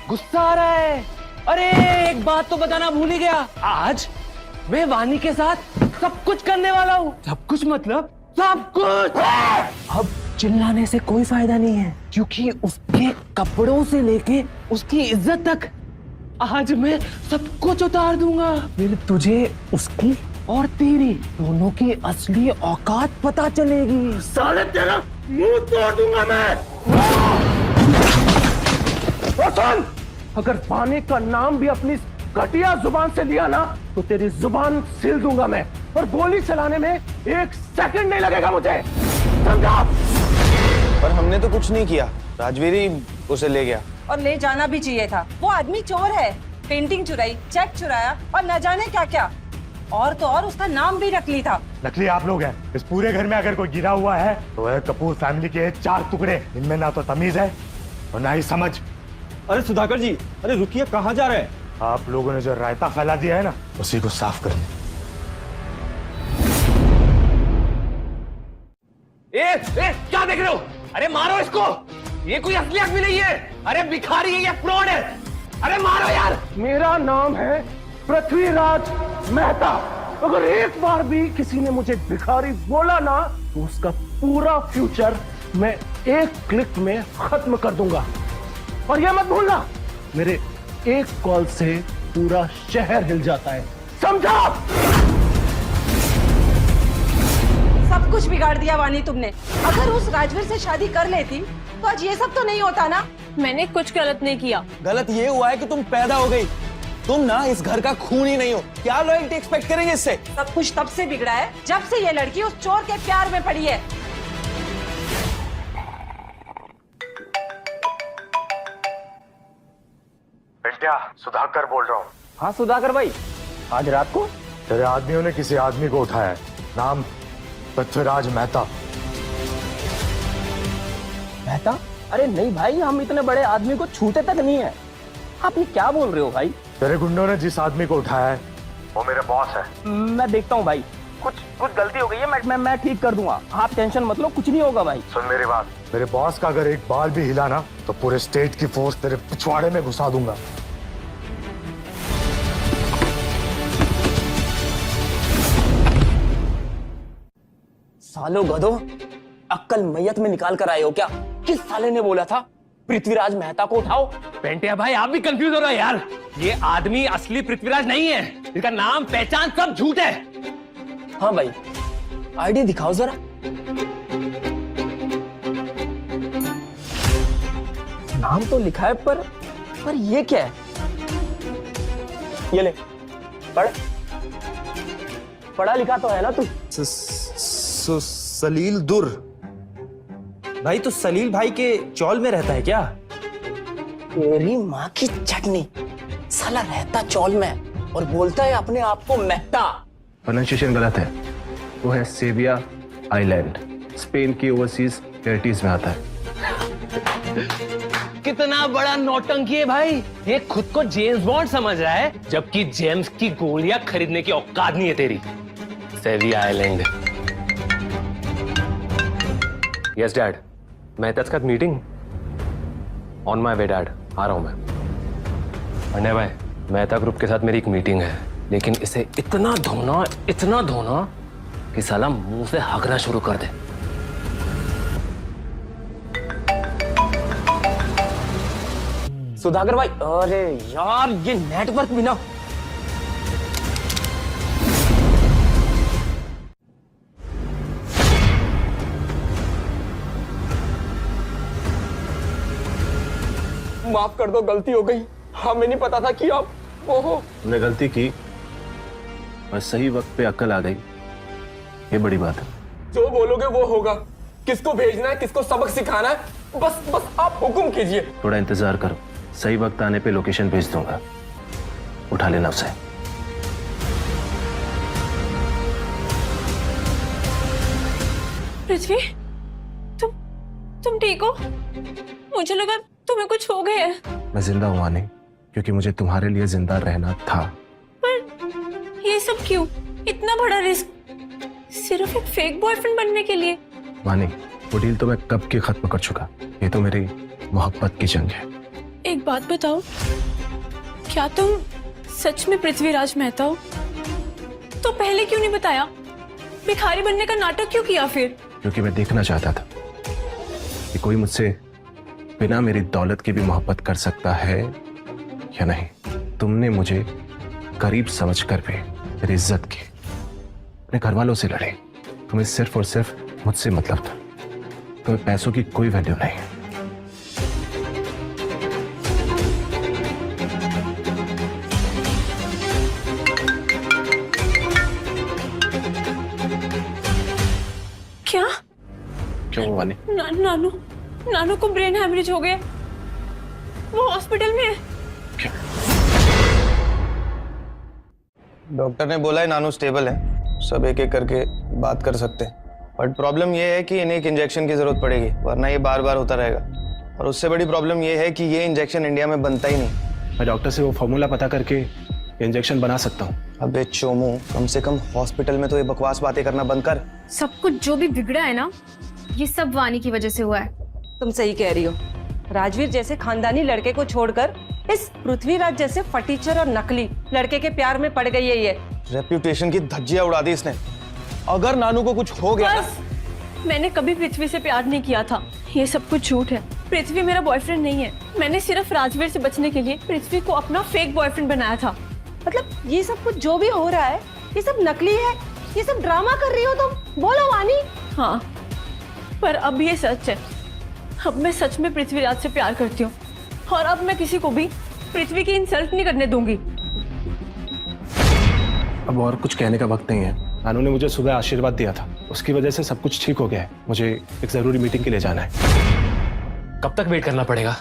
गुस्सा आ रहा है? अरे एक बात तो बताना भूल ही गया, आज मैं वाणी के साथ सब कुछ करने वाला हूँ। सब कुछ मतलब सब कुछ। अब चिल्लाने से कोई फायदा नहीं है, क्योंकि उसके कपड़ों से लेके उसकी इज्जत तक आज मैं सब कुछ उतार दूंगा। फिर तुझे उसकी और तेरी दोनों की असली औकात पता चलेगी। साले तेरा मुंह तोड़ दूंगा मैं। और सुन, अगर पानी का नाम भी अपनी घटिया जुबान से लिया ना, तो तेरी जुबान सिल दूंगा मैं, और गोली चलाने में 1 सेकंड नहीं लगेगा मुझे, समझा? पर हमने तो कुछ नहीं किया, राजवीर ही उसे ले गया। और ले जाना भी चाहिए था। वो आदमी चोर है, पेंटिंग चुराई, चेक चुराया और न जाने क्या क्या। और तो और उसका नाम भी नकली था। नकली आप लोग हैं। इस पूरे घर में अगर कोई गिरा हुआ है तो वह कपूर फैमिली के 4 टुकड़े। इनमें ना तो तमीज है और ना ही समझ। अरे सुधाकर जी, अरे रुकिए, कहाँ जा रहे हैं? आप लोगों ने जो रायता फैला दिया है ना, उसी को साफ कर। क्या देख रहे हो? अरे मारो इसको, ये कोई असली आदमी नहीं है। अरे भिखारी है, ये फ्रॉड है। अरे मारो यार। मेरा नाम है पृथ्वीराज मेहता। अगर एक बार भी किसी ने मुझे भिखारी बोला ना, तो उसका पूरा फ्यूचर मैं एक क्लिक में खत्म कर दूंगा। और ये मत भूलना, मेरे एक कॉल से पूरा शहर हिल जाता है, समझा? सब कुछ बिगाड़ दिया वानी तुमने। अगर उस राजवीर से शादी कर लेती तो आज ये सब तो नहीं होता ना। मैंने कुछ गलत नहीं किया। गलत ये हुआ है कि तुम पैदा हो गई। तुम ना इस घर का खून ही नहीं हो। क्या लॉयल्टी एक्सपेक्ट करेंगे इससे? सब कुछ तब से बिगड़ा है जब से ये लड़की उस चोर के प्यार में पड़ी है। बेटिया, सुधाकर बोल रहा हूँ। हाँ सुधाकर भाई, आज रात को तेरे आदमियों ने किसी आदमी को उठाया है, नाम पृथ्वीराज मेहता। मेहता? अरे नहीं भाई, हम इतने बड़े आदमी को छूते तक नहीं है। आप ये क्या बोल रहे हो भाई? तेरे गुंडों ने जिस आदमी को उठाया है वो मेरे बॉस है। मैं देखता हूँ भाई, कुछ गलती हो गई है, मैं ठीक कर दूंगा। आप टेंशन मत लो, कुछ नहीं होगा भाई। सुन मेरी बात, मेरे बॉस का अगर एक बाल भी हिला ना, तो पूरे स्टेट की फोर्स तेरे पिछवाड़े में घुसा दूंगा। सालो गधो, अक्कल मैयत में निकाल कर आए हो क्या? किस साले ने बोला था पृथ्वीराज मेहता को उठाओ? पेंटिया भाई, आप भी कंफ्यूज हो रहे हो यार। ये आदमी असली पृथ्वीराज नहीं है, इसका नाम पहचान सब झूठ है। हाँ भाई, आईडी दिखाओ जरा। नाम तो लिखा है, पर ये क्या है? ये ले, पढ़ा लिखा तो है ना तू? सलील दुर। भाई तो सलील भाई के चौल में रहता है क्या? तेरी माँ की चटनी, साला रहता चौल में और बोलता है अपने आप को मेहता। प्रोनाउंसिएशन गलत है, वो है सेविया आइलैंड, स्पेन की ओवरसीज टेरिटरीज में आता है। कितना बड़ा नौटंकी है भाई, ये खुद को जेम्स बॉन्ड समझ रहा है, जबकि जेम्स की गोलियां खरीदने की औकात नहीं है तेरी। Sevia island. Yes dad, Mehta के साथ meeting. On my way dad, आ रहा हूं मैं। अण्य भाई, मेहता ग्रुप के साथ मेरी एक मीटिंग है, लेकिन इसे इतना धोना कि साला मुंह से हगना शुरू कर दे। सुधाकर भाई, अरे यार ये नेटवर्क भी ना। माफ कर दो, गलती हो गई। हमें नहीं पता था कि आप वो हो। तुमने गलती की और सही वक्त पे अक्ल आ गई, ये बड़ी बात है। जो बोलोगे वो होगा। किसको भेजना है, किसको सबक सिखाना है, बस आप हुक्म कीजिए। थोड़ा इंतजार करो, सही वक्त आने पे लोकेशन भेज दूंगा, उठा लेना उसे। पृथ्वी, तुम तुम ठीक हो? मुझे लगा तुम्हें कुछ हो गया है। मैं जिंदा हुआ नहीं, क्योंकि मुझे तुम्हारे लिए जिंदा रहना था। पर ये सब क्यों? इतना बड़ा रिस्क सिर्फ एक फेक बॉयफ्रेंड बनने के लिए? वानी, वो डील तो मैं कब की खत्म कर चुका। ये तो मेरी मोहब्बत की जंग है। एक बात बताओ, क्या तुम सच में पृथ्वीराज मेहता हो? तो पहले क्यों नहीं बताया? भिखारी बनने का नाटक क्यों किया फिर? क्योंकि मैं देखना चाहता था कि कोई मुझसे बिना मेरी दौलत की भी मोहब्बत कर सकता है या नहीं। तुमने मुझे गरीब समझकर भी मेरी इज्जत की, अपने घर वालों से लड़े। तुम्हें सिर्फ और सिर्फ मुझसे मतलब था। तुम्हें पैसों की कोई वैल्यू नहीं। क्या? क्यों वानी? नानू को ब्रेन हैमरेज हो गया, वो हॉस्पिटल में है। डॉक्टर ने बोला है नानू स्टेबल है, सब एक एक करके बात कर सकते हैं। बट प्रॉब्लम ये है कि इन्हें एक इंजेक्शन की जरूरत पड़ेगी, वरना ये बार बार होता रहेगा। और उससे बड़ी प्रॉब्लम ये है कि ये इंजेक्शन इंडिया में बनता ही नहीं। मैं डॉक्टर से वो फॉर्मूला पता करके इंजेक्शन बना सकता हूँ। अबे चोमू, कम से कम हॉस्पिटल में तो ये बकवास बातें करना बंद कर। सब कुछ जो भी बिगड़ा है ना, ये सब वानी की वजह से हुआ है। तुम सही कह रही हो। राजवीर जैसे खानदानी लड़के को छोड़कर इस पृथ्वीराज जैसे फटीचर और नकली लड़के के प्यार में पड़ गई है ये। रेप्यूटेशन की धज्जियां उड़ा दी इसने। अगर नानू को कुछ हो गया बस, मैंने कभी पृथ्वी से प्यार नहीं किया था। ये सब कुछ झूठ है। पृथ्वी मेरा बॉयफ्रेंड नहीं है। मैंने सिर्फ राजवीर से बचने के लिए पृथ्वी को अपना फेक बॉयफ्रेंड बनाया था। मतलब ये सब कुछ जो भी हो रहा है ये सब नकली है, ये सब ड्रामा कर रही हो तुम। बोलो वानी। हाँ, पर अब ये सच है। अब मैं सच में पृथ्वीराज से प्यार करती हूँ, और अब मैं किसी को भी पृथ्वी की इंसल्ट नहीं करने दूंगी। अब और कुछ कहने का वक्त नहीं है। नानू ने मुझे सुबह आशीर्वाद दिया था, उसकी वजह से सब कुछ ठीक हो गया है। मुझे एक जरूरी मीटिंग के लिए जाना है। कब तक वेट करना पड़ेगा?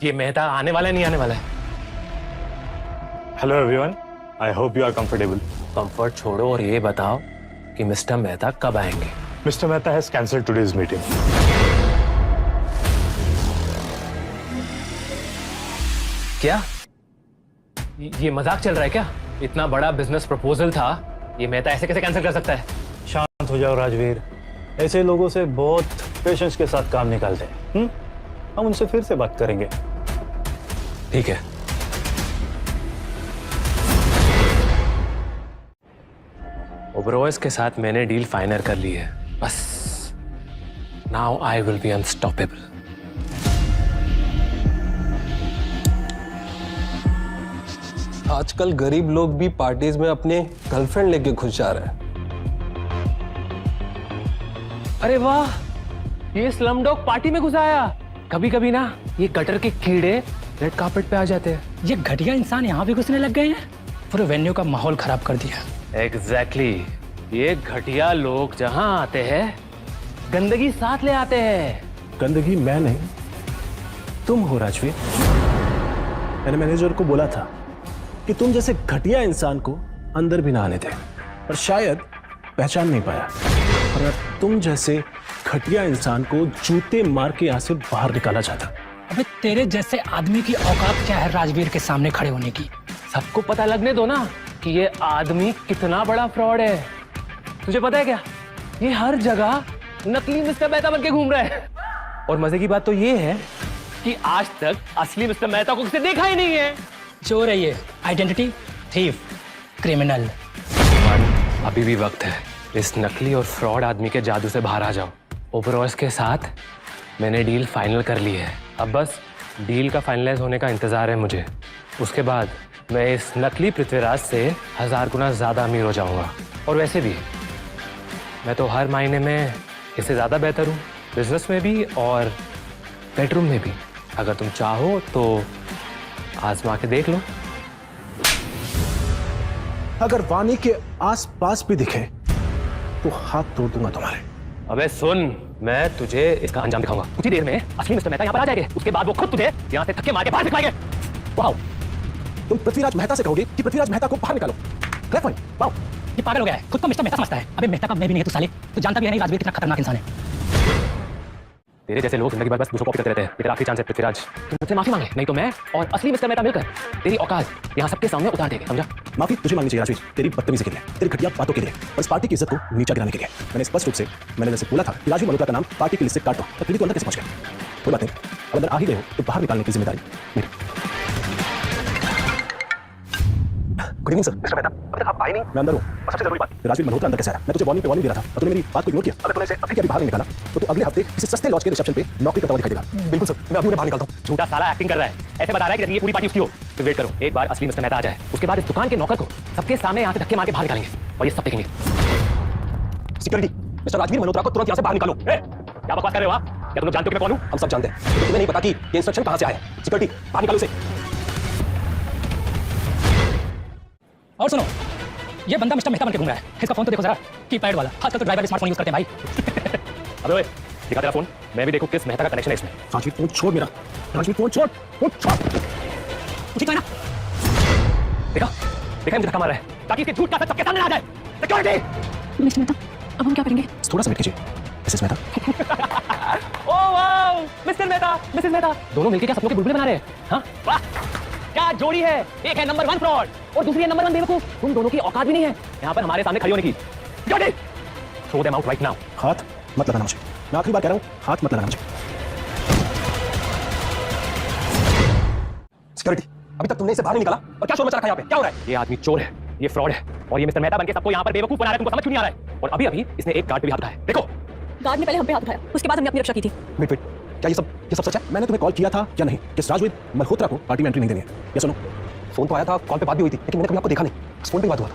ये मेहता आने वाला है, नहीं आने वाला है? Hello everyone, I hope you are comfortable. Comfort छोड़ो और ये बताओ कि मिस्टर मेहता कब आएंगे? Mister Mehta has cancelled today's meeting. क्या ये मजाक चल रहा है क्या? इतना बड़ा बिजनेस प्रपोजल था, ये मेहता ऐसे कैसे कैंसिल कर सकता है? शांत हो जाओ राजवीर, ऐसे लोगों से बहुत पेशेंस के साथ काम निकालते हैं। हम उनसे फिर से बात करेंगे। ठीक है। ओबरॉयज के साथ मैंने डील फाइनल कर ली है। बस now I will be unstoppable. आजकल गरीब लोग भी पार्टीज में अपने गर्लफ्रेंड लेके घुस जा रहे हैं। अरे वाह, ये स्लमडॉग पार्टी में घुस आया। कभी कभी ना ये गटर के कीड़े रेड कार्पेट पे आ जाते हैं। ये घटिया इंसान यहाँ भी घुसने लग गए हैं, पूरे वेन्यू का माहौल खराब कर दिया। एग्जैक्टली, ये घटिया लोग जहाँ आते हैं गंदगी साथ ले आते हैं। गंदगी मैं नहीं, तुम हो राजवीर। मैंने मैनेजर को बोला था कि तुम जैसे घटिया इंसान को अंदर भी ना आने दे, पर शायद पहचान नहीं पाया। और तुम जैसे घटिया इंसान को जूते मार के यहाँ से बाहर निकाला जाता। अबे तेरे जैसे आदमी की औकात क्या है राजवीर के सामने खड़े होने की? सबको पता लगने दो ना कि ये आदमी कितना बड़ा फ्रॉड है। तुझे पता है क्या, ये हर जगह नकली मिस्टर मेहता बन के घूम रहा है। और मजे की बात तो ये है कि आज तक असली मिस्टर मेहता को किसी देखा ही नहीं है। चोर है ये, आइडेंटिटी थीफ, क्रिमिनल। अभी भी वक्त है, इस नकली और फ्रॉड आदमी के जादू से बाहर आ जाओ। ओबरॉयज के साथ मैंने डील फाइनल कर ली है। अब बस डील का फाइनलाइज होने का इंतजार है मुझे। उसके बाद मैं इस नकली पृथ्वीराज से 1000 गुना ज्यादा अमीर हो जाऊंगा। और वैसे भी मैं तो हर महीने में इससे ज्यादा बेहतर हूँ, बिजनेस में भी और बेडरूम में भी। अगर तुम चाहो तो आजमा के देख लो। अगर वानी के आसपास भी दिखे तो हाथ तोड़ दूंगा तुम्हारे। अबे सुन, मैं तुझे इसका अंजाम दिखाऊंगा। कुछ ही देर में असली मिस्टर मेहता यहाँ पर आ जाएंगे। उसके बाद वो खुद तुझे यहाँ से धक्के मार के बाहर निकालेंगे। वाह, तुम पृथ्वीराज मेहता से कहोगे कि पृथ्वीराज मेहता को बाहर निकालो। वाह, ये पागल हो गया है, खुद को मिस्टर मेहता समझता है। अबे मेहता का मैं भी नहीं है तू साले, तू जानता भी है नहीं राजवीर कितना खतरनाक इंसान है। तेरे जैसे लोग जिंदगी भर बस दूसरों को कॉपी करते रहते हैं। तेरा आखिरी चांस है पृथ्वीराज, तुम मुझसे माफी मांगे, नहीं तो मैं और असली मिस्टर मेहता मिलकर तेरी औकात यहाँ सबके सामने उतार देंगे, समझा? माफी तुझे मांगनी चाहिए राजवीर, तेरी बदतमीजी के लिए, तेरी घटिया बातों के लिए, और इस पार्टी की इज्जत को नीचा गिराने के लिए। मैंने स्पष्ट रूप से मैंने जैसे बोला था कि राजवीर मल्होत्रा का नाम पार्टी की लिस्ट से काटो, तो तो अंदर कैसे पहुंच गए? कोई बात नहीं, अब अंदर आ ही गए हो तो बाहर निकालने की जिम्मेदारी मेरी। Good evening sir. Mister Mehta, अभी तक आप आए नहीं। मैं अंदर हूँ, और सबसे जरूरी बात, राजवीर मल्होत्रा अंदर कैसे आया? मैं तुझे वार्निंग पे वार्निंग दे रहा था और तूने मेरी बात को इग्नोर किया। अगर तूने इसे अभी बाहर नहीं निकाला तो तू अगले हफ्ते किसी सस्ते लॉज के रिसेप्शन पे नौकरी करता हुआ दिखाई देगा। बिल्कुल सर, मैं अभी उन्हें बाहर निकालता हूँ। झूठा साला एक्टिंग कर रहा है, ऐसे बता रहा है कि ये पूरी पार्टी उसकी हो। तो वेट करो, एक बार असली मिस्टर मेहता आ जाए, उसके बाद इस दुकान के नौकर को सबके सामने यहाँ से धक्के मार के बाहर निकालेंगे और ये सब देखेंगे। सिक्योरिटी, मिस्टर राजवीर मल्होत्रा को तुरंत यहाँ से बाहर निकालो। क्या बकवास कर रहे हो आप? क्या तुम लोग जानते हो कि मैं कौन हूँ? हम सब जानते हैं, लेकिन तुम्हें नहीं पता कि ये इंस्ट्रक्शन कहाँ से आया है। सिक्योरिटी, बाहर निकालो इसे। और सुनो, ये बंदा मिस्टर मेहता बन के घूम रहा है। इसका फोन तो देखो जरा, कीपैड वाला। आजकल तो ड्राइवर स्मार्टफोन यूज करते हैं भाई। अबे ओए, दिखा तेरा फोन, मैं भी देखूं किस मेहता का कनेक्शन है इसमें। राजवीर फोन छोड़ मेरा, राजवीर फोन छोड़, फोन छोड़। ठीक है ना? देखा देखा मुझे धक्का मार रहा है ताकि इसके झूठ का सबके सामने आ जाए। सिक्योरिटी! मिस्टर मेहता, अब हम क्या करेंगे? थोड़ा सा वेट कीजिए Mrs Mehta. Oh wow, mister Mehta, Mrs Mehta, दोनों मिलके क्या सपनों के बुलबुले बना रहे हैं? हाँ, वाह, क्या जोड़ी है। एक है नंबर 1 फ्रॉड और दूसरी है नंबर 1 बेवकूफ। तुम दोनों की औकात भी नहीं है यहाँ पर हमारे सामने खड़ी होने की। Throw them out right now. हाथ मत लगाना मुझे, मैं आखिरी बार कह रहा हूँ, हाथ मत लगाना मुझे। सिक्योरिटी, अभी तक तुमने इसे बाहर नहीं निकाला और क्या शोर मचा रखा है यहाँ पे? क्या हो रहा है? ये आदमी चोर है, ये फ्रॉड है और ये मिस्टर मेहता बनके सबको यहाँ पर बेवकूफ बना रहा है। तुमको समझ क्यों नहीं आ रहा है? और अभी अभी इसने एक गार्ड पे भी हाथ उठाया, देखो। गार्ड ने पहले हम पे हाथ उठाया, उसके बाद हमने अपनी रक्षा की थी। वेट वेट, क्या ये सब सच है? मैंने तुम्हें कॉल किया था या नहीं कि राजवीर मल्होत्रा को पार्टी में एंट्री नहीं देनी है? ये सुनो, फोन तो आया था, कॉल पे बात भी हुई थी, लेकिन मैंने कभी आपको देखा नहीं। इस फोन पे बात हुआ।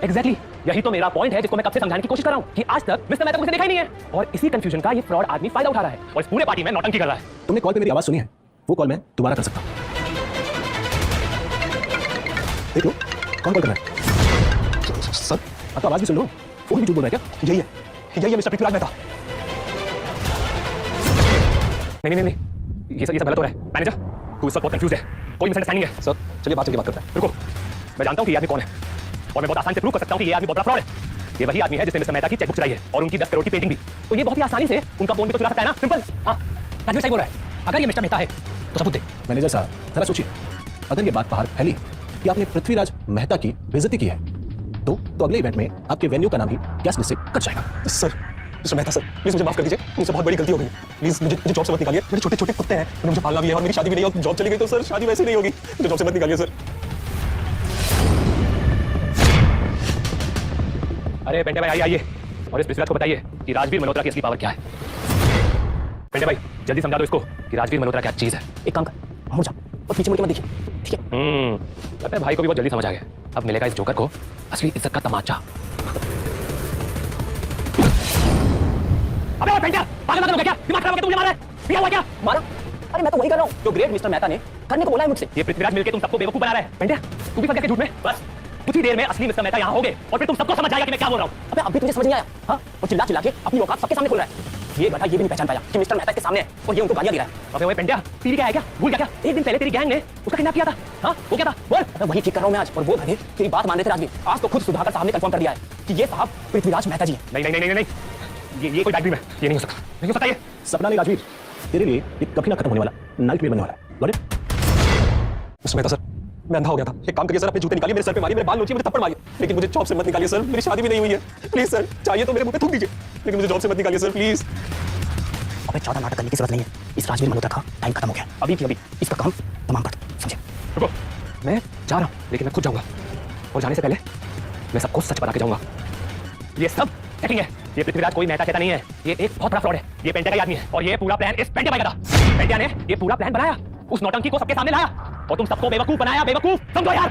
एग्जैक्टली, यही तो मेरा पॉइंट है जिसको मैं कब से समझाने की कोशिश कर रहा हूँ कि आज तक मिस्टर मेहता को मुझे देखा ही नहीं है और इसी कंफ्यूजन का ये फ्रॉड आदमी फायदा उठा रहा है और इस पूरे पार्टी में नौटंकी कर रहा है। तुमने कॉल पे मेरी आवाज सुनी है, वो कॉल मैं दोबारा कर सकता हूँ। देख लो कौन कॉल कर रहा है। सर, आप तो आवाज भी सुन लो, फोन भी झूठ बोल रहा है क्या? यही है मिस्टर पृथ्वीराज मेहता। नहीं नहीं नहीं, ये सब गलत हो रहा है। मैनेजर, तू इस वक्त बहुत कंफ्यूज है, कोई मिसअंडरस्टैंडिंग है। सर चलिए बात करते हैं। रुको, मैं जानता हूँ कि ये आदमी कौन है और मैं बहुत आसानी से प्रूव कर सकता हूँ कि ये आदमी बहुत बड़ा फ्रॉड है। ये वही आदमी है जिसने मिस्टर मेहता की चेकबुक चुराई है और उनकी 10 करोड़ की पेंटिंग भी। तो ये बहुत ही आसानी से उनका फोन भी तो चुरा सकता है ना, सिंपल। हाँ, राजवीर सही बोल रहा है। अगर ये मिस्टर मेहता है तो सबूत दे। मैनेजर साहब जरा सोचिए, अगर ये बात बाहर फैली कि आपने पृथ्वीराज मेहता की बेइज्जती की है तो अगले इवेंट में आपके वेन्यू का नाम भी गैस लिस्ट से कट जाएगा। Sir, mister Mehta sir, please मुझे माफ कर दीजिए, मुझसे बहुत बड़ी गलती हो गई। प्लीज मुझे जॉब से मत निकालिए, मेरे छोटे छोटे कुत्ते हैं, उन्हें मुझे पालना भी है और मेरी शादी भी नहीं, और जॉब चली गई तो सर शादी वैसे नहीं होगी। मुझे जॉब से मत निकालिए सर। अरे बेंटे भाई आइए और इस पृथ्वीराज को बताइए कि राजवीर मल्होत्रा की असली पावर क्या है। बेंटे भाई जल्दी समझा दो इसको कि राजवीर मल्होत्रा क्या चीज है। एक काम कर, मुड़ जा और पीछे मुड़ के मत देखिए, ठीक है? लगता है भाई को भी बहुत जल्दी समझ आ गया। अब मिलेगा इस जोकर को असली इज्जत का तमाचा। अबे बेंटे, पागल मत हो क्या? दिमाग खराब हो गया, तू मुझे मार रहा है? पिया हुआ क्या? मारा? अरे मैं तो वही कर रहा हूँ जो ग्रेट मिस्टर मेहता ने करने को बोला है मुझसे। ये पृथ्वीराज मिलके तुम सबको बेवकूफ बना रहा है। बेंटे, तू भी फंस गया के झूठ में। बस कुछ ही देर में असली मिस्टर मेहता यहाँ होंगे और फिर तुम सबको समझ आएगा कि मैं क्या बोल रहा हूँ। अबे अभी तुझे समझ नहीं आया? हाँ, और चिल्ला चिल्ला के अपनी औकात सबके सामने खोल रहा है। ये गधा ये भी नहीं पहचान पाया कि मिस्टर मेहता के सामने है और ये उनको गालियां दे रहा है। अबे ओए पेंटिया, तेरी क्या है क्या? भूल गया क्या? एक दिन पहले तेरी गैंग ने उसका किडनैप किया था। हाँ, वो क्या था? बोल। अबे वही ठीक कर रहा हूँ मैं आज, और वो गधे तेरी बात मान रहे थे राजवीर। आज तो खुद सुधाकर साहब ने कंफर्म कर दिया है कि ये साहब पृथ्वीराज मेहता जी हैं। नहीं नहीं नहीं नहीं, ये कोई बैटरी में ये नहीं हो सकता, नहीं हो सकता। ये सपना नहीं राजवीर, तेरे लिए ये कभी ना खत्म होने वाला नाइटमेयर बनने वाला है। Got it? Mister Mehta sir, मैं अंधा हो गया था। एक काम करिए सर, अपने जूते निकालिए, मेरे सर पे मारिए, मेरे बाल नोचिए, मुझे थप्पड़ मारिए, लेकिन मुझे जॉब से मत निकालिए सर। मेरी शादी भी नहीं हुई है। प्लीज सर, चाहिए तो मेरे मुंह पे थूक दीजिए, लेकिन मुझे जॉब से मत निकालिए सर, प्लीज। अबे ज्यादा नाटक करने की जरूरत नहीं है, इस राजवीर मल्होत्रा का टाइम खत्म हो गया। अभी की अभी इसका काम तमाम कर दो, समझे? रुको, मैं जा रहा हूँ लेकिन मैं खुद जाऊंगा और जाने से पहले मैं सबको सच बता के जाऊंगा। ये सब एक्टिंग है। ये पृथ्वीराज कोई मेहता कहता नहीं है, ये एक बहुत बड़ा फ्रॉड है। ये पेंटिया का आदमी है और ये पूरा प्लान इस पेंटिया का था। पेंटिया ने ये पूरा प्लान बनाया, उस नौटंकी को सबके सामने लाया और तुम सबको बेवकूफ बनाया। बेवकूफ समझो यार।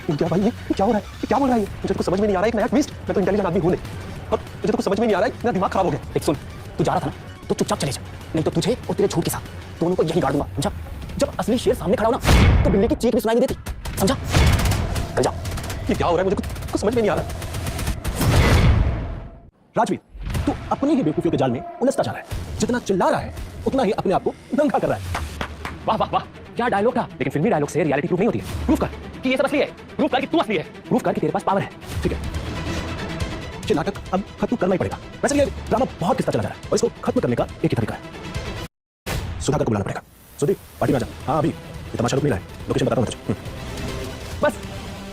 क्या भाई, ये क्या हो रहा है? क्या बोल रहा है? मुझे तो समझ में नहीं आ रहा है। एक नया ट्विस्ट। मैं तो इंटेलिजेंट आदमी हूं नहीं, और मुझे तो कुछ समझ में नहीं आ रहा है। मेरा दिमाग खराब हो गया। देख सुन, तू जा रहा था ना तो चुपचाप चले जा, नहीं तो तुझे और तेरे झूठ के साथ दोनों को यही गाड़ दूंगा, समझा? जब असली शेर सामने खड़ा हो ना तो बिल्ली की चीख भी सुनाई नहीं देती, समझा? चल जा। ये क्या हो रहा है? मुझे कुछ समझ में नहीं आ रहा। राजवीर, तू अपनी ही बेवकूफियों के जाल में उलझता जा रहा है। जितना चिल्ला रहा है उतना ही अपने आप को नंगा कर रहा है। वाह वाह वाह, क्या डायलॉग था। लेकिन फिल्मी डायलॉग से रियलिटी प्रूफ नहीं होती है। प्रूफ कर कि ये सब असली है, प्रूफ कर कि तू असली है, प्रूफ कर कि तेरे पास पावर है। ठीक है, ये नाटक अब खत्म करना ही पड़ेगा। वैसे ये ड्रामा बहुत किस्ता चला जा रहा है और इसको खत्म करने का एक ही तरीका है, सुधाकर को बुलाना पड़ेगा। सुधीर पार्टी में आ जा। हाँ अभी ये तमाशा रुक नहीं रहा है, लोकेशन बताता हूँ तुझे। बस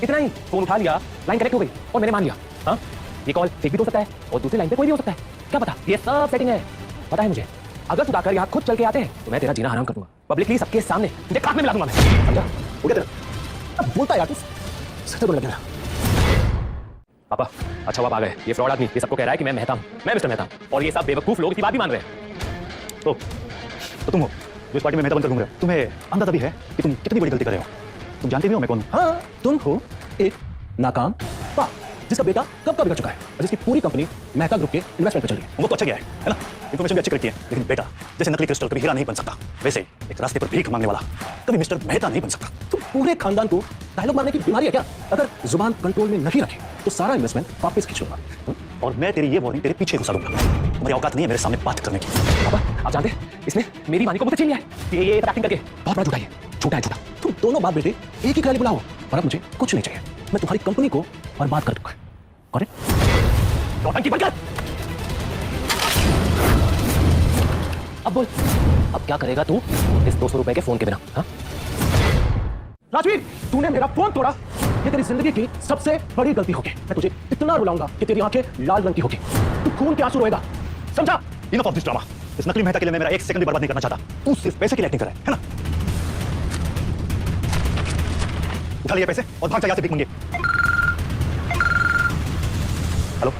इतना ही। फोन उठा लिया, लाइन कनेक्ट हो गई और मैंने मान लिया। हाँ ये कॉल फेक भी हो सकता है और दूसरी लाइन पे कोई भी हो सकता है, क्या पता। ये सब सेटिंग है, पता है मुझे। अगर सुधाकर यहाँ खुद चल के आते हैं तो मैं तेरा जीना हराम कर दूंगा पब्लिकली, सबके सामने तुझे खाक में मिला दूंगा मैं, समझा? हो गया तेरा? अब बोलता है यार तू, सर बोलने लग गया। पापा अच्छा आप आ गए। ये फ्रॉड आदमी ये सबको कह रहा है कि मैं मेहता हूँ, मैं मिस्टर मेहता हूँ, और ये सब बेवकूफ लोग इसी बात भी मान रहे हैं। तो तुम हो जो इस पार्टी में मेहता बनकर घूम रहे हो। तुम्हें अंदाजा भी है कि तुम कितनी बड़ी गलती कर रहे हो। तुम जानते भी हो मैं कौन हूँ। हाँ तुम हो एक नाकाम बाप जिसका बेटा कब का बिगड़ चुका है और जिसकी पूरी कंपनी मेहता ग्रुप के इन्वेस्टमेंट पर चल रही है। वो तो अच्छा गया है ना, इन्फॉर्मेशन भी अच्छी करती है, लेकिन बेटा जैसे नकली क्रिस्टल कभी हीरा नहीं बन सकता, वैसे एक रास्ते पर भीख मांगने वाला कभी मिस्टर मेहता नहीं बन सकता। तुम पूरे खानदान को डायलॉग मारने की बीमारी है क्या? अगर जुबान कंट्रोल में नहीं रखे तो सारा इन्वेस्टमेंट वापस खींच लूंगा और मैं तेरी ये वार्निंग तेरे पीछे घुसा दूंगा। तुम्हारी औकात नहीं है मेरे सामने बात करने की। पापा आप जानते हैं इसने मेरी वानी को मुझसे छीन लिया है। ये एक्टिंग करके बहुत बड़ा झूठा है, झूठा है झूठा। तुम दोनों बाप बेटे एक ही खिलाड़ी बुलाओ और अब मुझे कुछ नहीं चाहिए। मैं तुम्हारी कंपनी को बर्बाद कर दूंगा। नौटंकी बंद कर। अब बोल, अब क्या करेगा तू इस 200 रुपए के फोन के बिना? हाँ राजवीर, तूने मेरा फोन तोड़ा, ये तेरी जिंदगी की सबसे बड़ी गलती होगी। मैं तुझे इतना रुलाऊंगा कि तेरी आंखें लाल रंग की होगी, तू खून के आंसू रोएगा, समझा? Enough of this drama. इस नकली मेहता के लिए मैं मेरा एक सेकंड भी बर्बाद नहीं करना चाहता। तू सिर्फ पैसे की एक्टिंग कर रहा है ना? उठा लिए पैसे और भाग जा यहाँ से भीख मंगे। हेलो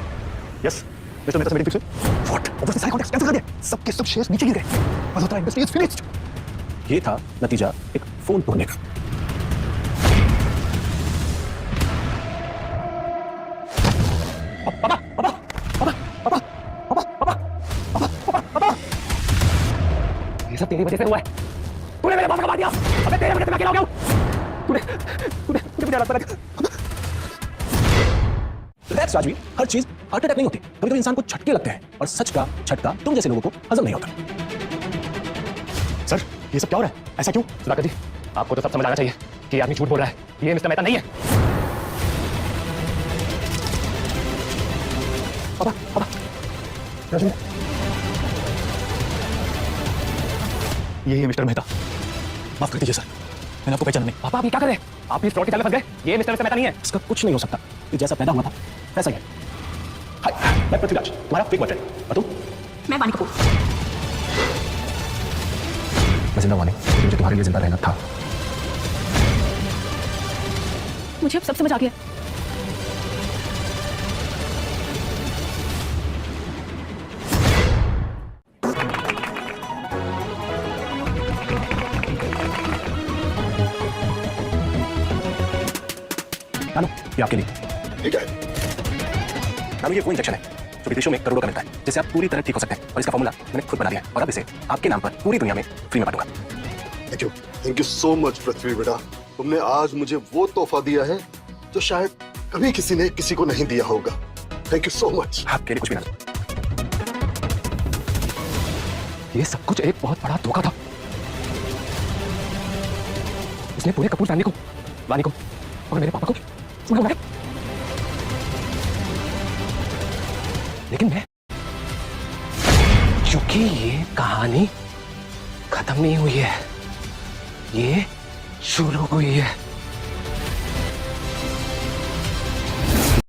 यस मिस्टर मेहता से मीटिंग फिक्स हुई? व्हाट? ऑब्वियसली सारे कॉन्टैक्ट्स कैंसिल कर दिए, सबके सब शेयर्स नीचे गिर गए। Malhotra industry is finished. ये था नतीजा एक फोन तोड़ने का। पापा पापा पापा पापा पापा पापा पापा पापा, ये सब तेरी वजह से हुआ है। तूने मेरे बॉस को मार दिया। अबे तेरे वजह से मैं अकेला हो गया हूं। तूने तूने मुझे भी डाला। रिलैक्स राजवीर, हर चीज हार्ट अटैक नहीं होती, कभी-कभी इंसान को झटके लगते हैं और सच का झटका तुम जैसे लोगों को हजम नहीं होता। सर ये सब क्या हो रहा है? ऐसा क्यों? सुधाकर जी आपको तो सब समझ आना चाहिए कि ये आदमी झूठ बोल रहा है, ये मिस्टर मेहता नहीं है। पापा पापा राजवीर, यही है मिस्टर मेहता, माफ कर दीजिए सर, मैंने आपको पहचाना नहीं। पापा आप ये क्या कर रहे हैं? आप इस फ्रॉड के जाल में फंस गए। ये मिस्टर मेहता नहीं है। इसका कुछ नहीं हो सकता, ये जैसा पैदा हुआ था वैसा ही है। हाय मैं पृथ्वीराज, तुम्हारा फेक बॉयफ्रेंड। और तुम? मैं वानी कपूर। मैं जिंदा हुआ नहीं, लेकिन मुझे तुम्हारे लिए जिंदा रहना था। मुझे अब सब समझ आ गया। नानू ये आपके लिए। ठीक है। नानू ये वो इंजेक्शन है जो विदेशों में करोड़ों का मिलता है, जिससे आप पूरी तरह ठीक हो सकते हैं और इसका फॉर्मूला मैंने खुद बना दिया है और अब इसे आपके नाम पर पूरी दुनिया में फ्री में बांटूंगा। थैंक यू सो मच पृथ्वी बेटा, तुमने आज मुझे वो तोहफा दिया है जो शायद कभी किसी ने किसी को नहीं दिया होगा। Thank you so much. आपके लिए कुछ भी ना। ये सब कुछ एक बहुत बड़ा धोखा था। इसने पूरे कपूर फैमिली को, वानी को और मेरे पापा को उड़ा उड़ाया। लेकिन मैं, क्योंकि ये कहानी खत्म नहीं हुई है, ये शुरू हुई है।